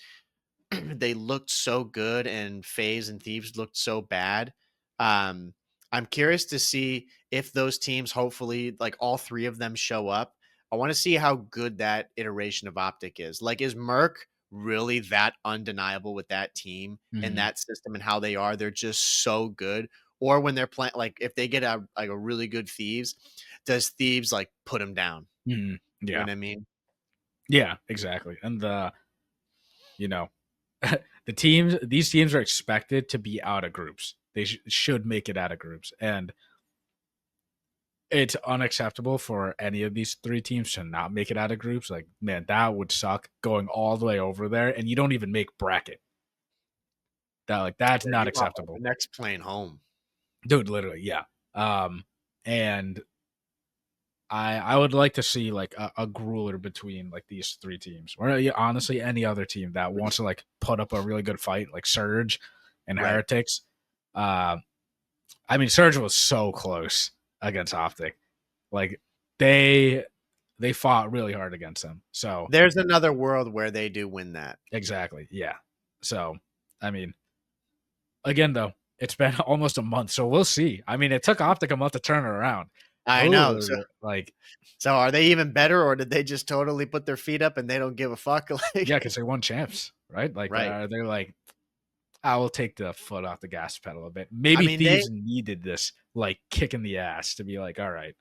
they looked so good and FaZe and Thieves looked so bad. Um, I'm curious to see if those teams, hopefully, like all three of them show up. I want to see how good that iteration of Optic is. Like, is Merc really that undeniable with that team and mhm, that system and how they are? They're just so good. Or when they're playing, like if they get a really good Thieves, does Thieves like put them down? mhm. You know Yeah, what I mean? yeah, exactly. And you know, these teams are expected to be out of groups. They should make it out of groups, and it's unacceptable for any of these three teams to not make it out of groups. Like, man, that would suck going all the way over there, and you don't even make bracket. That's Yeah, not meanwhile, the acceptable, next plane home. dude. Literally, yeah. And I would like to see like a grueler between like these three teams, or yeah, honestly any other team that wants to like put up a really good fight, like Surge and Right. Heretics. Uh, I mean, Surge was so close against Optic. Like they they fought really hard against them. So There's another world where they do win that. exactly, yeah. So I mean, again though, it's been almost a month, so we'll see. I mean, it took Optic a month to turn it around. I know. So, Ooh, like so are they even better, or did they just totally put their feet up and they don't give a fuck? yeah, Like, because they won champs, right? Like right. they're like, I will take the foot off the gas pedal a bit. I Maybe mean, they, Thieves needed this like kick in the ass to be like, all right,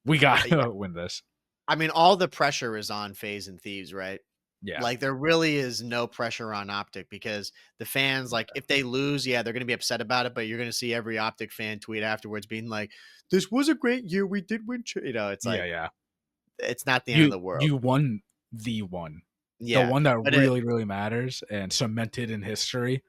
we yeah. gotta win this. I mean, all the pressure is on FaZe and Thieves, right? Yeah, Like, there really is no pressure on Optic, because the fans, like, if they lose, yeah, they're going to be upset about it, but you're going to see every Optic fan tweet afterwards being like, this was a great year. We did win. It's yeah, like, yeah. it's not the end of You the world. you won the one, the Yeah. one that But it, really really matters and cemented in history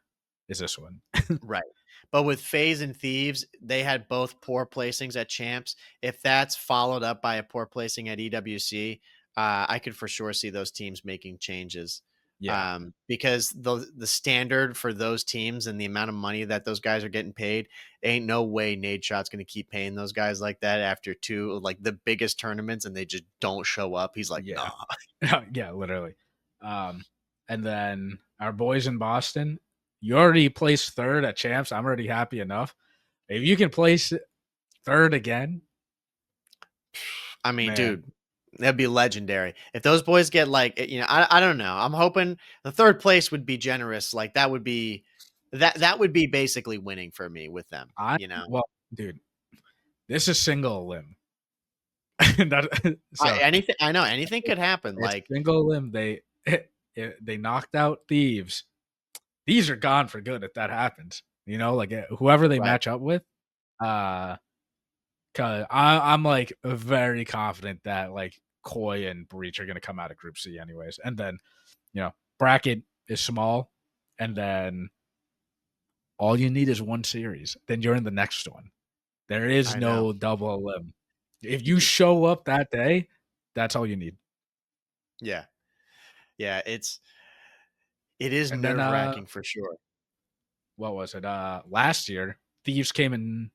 is this one. right. But with FaZe and Thieves, they had both poor placings at champs. If that's followed up by a poor placing at EWC, I could for sure see those teams making changes. Yeah, Because the standard for those teams and the amount of money that those guys are getting paid, ain't no way Nade Shot's going to keep paying those guys like that after two, like the biggest tournaments, and they just don't show up. He's like, yeah, nah. yeah, literally. Um, and then our boys in Boston, you already placed third at champs. I'm already happy enough. If you can place third again, I mean, man, dude, that'd be legendary. If those boys get like, I don't know. I'm hoping the third place would be generous. Like that would be basically winning for me with them, I you know. well, dude, this is single limb. So I know anything could happen. it's Like, single limb. They knocked out Thieves. These are gone for good if that happens. You know, like whoever they right. match up with. Uh, cause I'm like very confident that like Koi and Breach are gonna come out of Group C anyways, and then bracket is small, and then all you need is one series. Then you're in the next one. There is I know. no double elim. If you show up that day, that's all you need. Yeah. Yeah. It is And then nerve wracking for sure. what was it? Last year, Thieves came in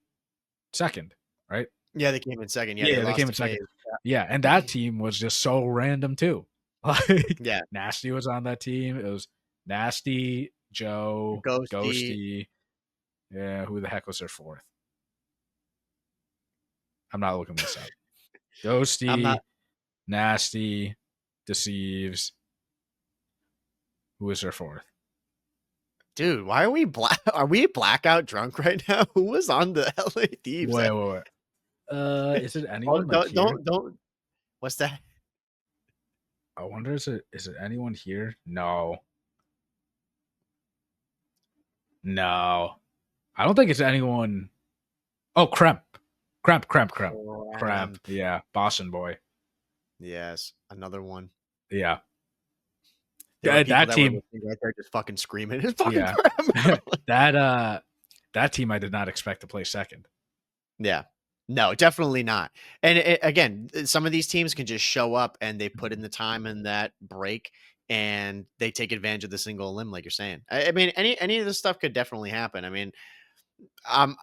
second, right? Yeah. They came in second. Yeah. They Yeah, they lost came to in second. FaZe. Yeah, and that team was just so random too. Like Yeah. Nasty was on that team. It was Nasty, Joe, Ghosty. Ghosty. Yeah, who the heck was their fourth? I'm not looking this up. I'm not, Ghosty, Nasty, Deceives. Who was their fourth? Dude, why are we are we blackout drunk right now? Who was on the LA Thieves? Wait. Is it Oh, anyone like here? don't. What's that? I wonder, is it anyone here? No. No. I don't think it's anyone. Oh, Kremp. Cramp. Yeah, Boston boy. Yes, another one. Yeah, There were people that that were team. listening right there just fucking screaming. It's fucking Yeah, Cramp. that team I did not expect to play second. Yeah. No, definitely not. And again, some of these teams can just show up and they put in the time in that break and they take advantage of the single limb, like you're saying. I mean, any of this stuff could definitely happen. I mean, um,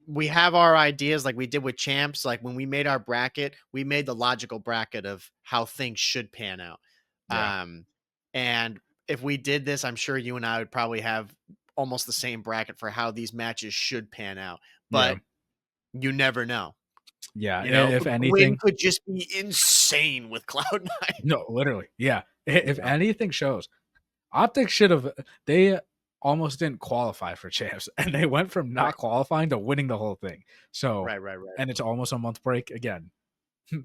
we have our ideas like we did with champs. Like when we made our bracket, we made the logical bracket of how things should pan out. Yeah, And if we did this, I'm sure you and I would probably have almost the same bracket for how these matches should pan out. yeah, But you never know. yeah. You know, If Gwyn anything, could just be insane with Cloud9. no, literally, yeah. You If know? anything shows, Optics should have. They almost didn't qualify for champs, and they went from Right, not qualifying to winning the whole thing. So, right. and it's almost a month break again.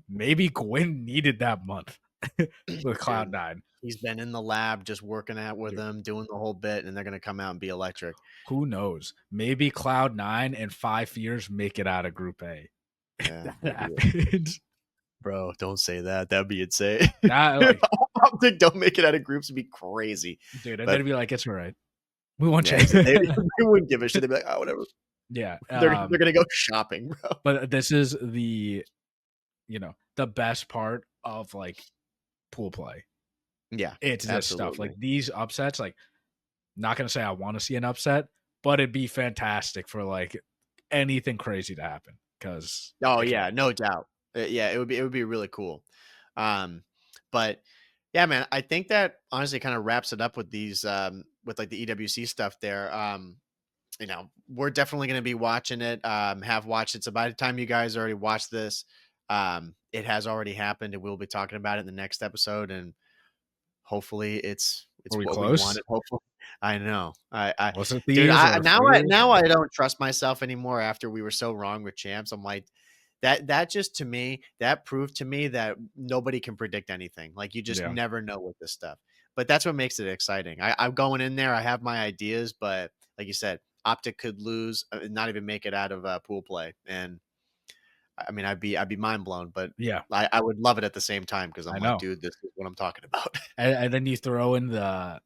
Maybe Gwyn needed that month with Dude, Cloud9. he's been in the lab just working out with Dude, them, doing the whole bit, and they're gonna come out and be electric. who knows? Maybe Cloud9 in 5 years make it out of Group A. Yeah, That happens. bro, don't say that. That'd be insane. That, like, Optic don't make it out of groups would be crazy. dude, and But they'd be like, it's all right. We won't yeah, change. they wouldn't give a shit. They'd be like, oh, whatever. Yeah. They're gonna go shopping, bro. But this is the best part of like pool play. Yeah, It's this stuff. absolutely. Like these upsets, like not gonna say I want to see an upset, but it'd be fantastic for like anything crazy to happen. Cause Oh it yeah, can. no doubt. Yeah, it would be really cool. Um, but yeah, man, I think that honestly kind of wraps it up with these with like the EWC stuff there. We're definitely going to be watching it. Have watched it. So by the time you guys already watched this, it has already happened, and we'll be talking about it in the next episode. And hopefully, it's Are we what we close? wanted. Hopefully, I know. I Was it dude, thieves or now freers? I don't trust myself anymore. After we were so wrong with champs, I'm like that just to me that proved to me that nobody can predict anything. Like you just Yeah. never know with this stuff. But that's what makes it exciting. I'm going in there. I have my ideas, but like you said, Optic could lose, and not even make it out of pool play. And I mean, I'd be mind blown, but Yeah. I would love it at the same time because I'm I like, know. dude, this is what I'm talking about. And then you throw in the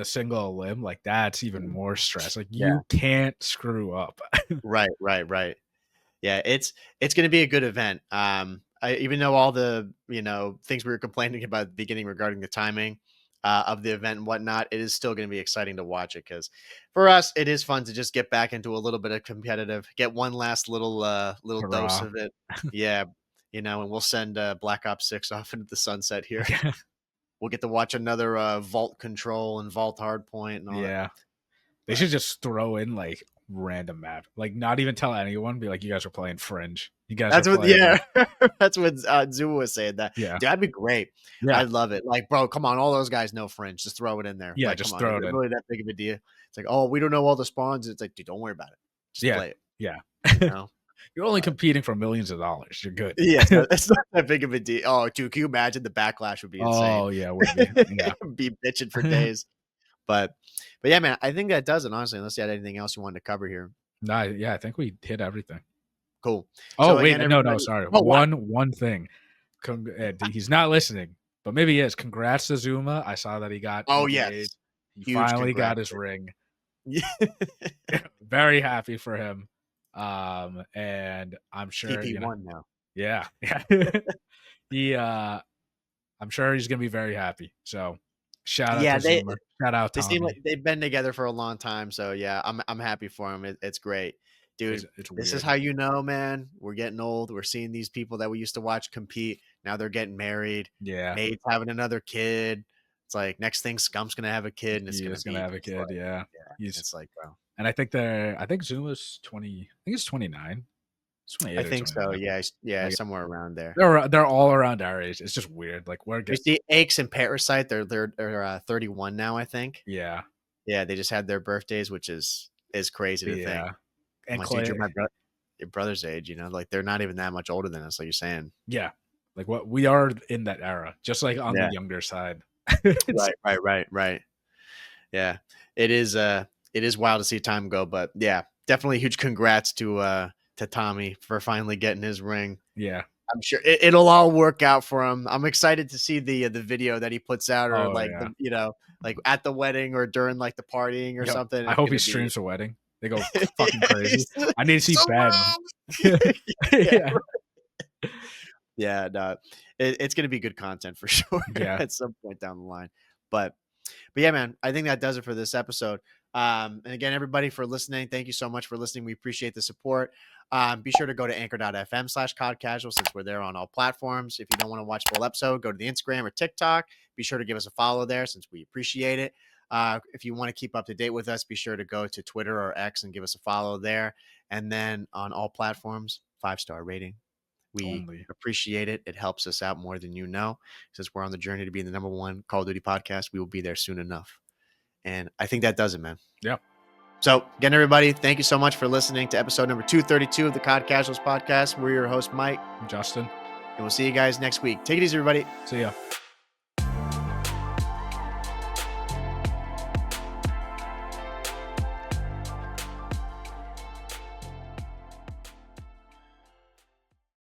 single limb, like that's even more stress. Like Yeah. you can't screw up. Right. Yeah, it's going to be a good event. Even though all the things we were complaining about at the beginning regarding the timing of the event and whatnot, it is still going to be exciting to watch it because for us, it is fun to just get back into a little bit of competitive, get one last little dose Hurrah. of it. Yeah, and we'll send Black Ops 6 off into the sunset here. We'll get to watch another Vault Control and Vault Hardpoint and all that. Yeah. They But should just throw in like random map. Like not even tell anyone. Be like, you guys are playing Fringe. You guys are that's what, playing. yeah, that's what Zuma was saying. That Yeah. dude, that'd be great. Yeah. I love it. Like, bro, come on, all those guys know Fringe. Just throw it in there. Yeah. Like, Just come on, throw is it it in. really that big of a deal? It's like, oh, we don't know all the spawns. It's like, dude, don't worry about it. Just Yeah. play it. Yeah. You know? You're only competing for millions of dollars. You're good. Yeah, it's not that big of a deal. Oh, dude, can you imagine the backlash would be insane? Oh yeah, would be. Yeah. Be bitching for days. But yeah, man, I think that does it. Honestly, unless you had anything else you wanted to cover here. Nah, yeah, I think we hit everything. Cool. Oh So wait, again, no, everybody. sorry. Oh, what? One thing. He's not listening, but maybe he is. Congrats to Zuma. I saw that he got Oh engaged. yes, He huge finally got congrats. his ring. Yeah. Very happy for him. And I'm sure TP1 now. yeah. he I'm sure he's gonna be very happy. So shout out Yeah, to Zuma. Shout out they seem like Tommy. they've been together for a long time. So yeah, I'm happy for him. It's great, dude. It's This is weird. how you know, man. We're getting old. We're seeing these people that we used to watch compete. Now they're getting married. Yeah. Nate's having another kid. It's like next thing Scump's gonna have a kid, and it's He gonna is gonna be have a just kid, like, yeah. yeah. He's It's like, bro. and I think Zuma's 20. I think it's 29. It's 28 I or think so. 29. Yeah, Like, somewhere around there. they're all around our age. It's just weird. Like we're You getting see, Aches and Parasite, they're 31 now, I think. yeah. Yeah, they just had their birthdays, which is crazy to think. Yeah. I'm And like, dude, Clay, you're my your brother's age, like they're not even that much older than us, like you're saying. yeah. Like what we are in that era, just like on the Yeah. younger side. It's Right. Yeah. It is wild to see time go, but yeah, definitely huge congrats to Tommy for finally getting his ring. yeah. I'm sure it'll all work out for him. I'm excited to see the video that he puts out, or Oh like yeah. like at the wedding or during like the partying or Yep. something. I It's hope he gonna be streams a wedding. They go fucking crazy. He's I need to see so Ben. wrong. Yeah, Yeah. yeah, no, it's gonna be good content for sure Yeah. at some point down the line. But yeah, man, I think that does it for this episode. And again, everybody for listening, thank you so much for listening. We appreciate the support. Be sure to go to anchor.fm/COD Casual since we're there on all platforms. If you don't want to watch full episode, go to the Instagram or TikTok. Be sure to give us a follow there since we appreciate it. If you want to keep up to date with us, be sure to go to Twitter or X and give us a follow there. And then on all platforms, 5-star rating. We Only. appreciate it. It helps us out more than you know. Since we're on the journey to be the #1 Call of Duty podcast, we will be there soon enough. And I think that does it, man. Yeah. So again, everybody, thank you so much for listening to episode number 232 of the COD Casuals podcast. We're your host, Mike. Justin. And we'll see you guys next week. Take it easy, everybody. See ya.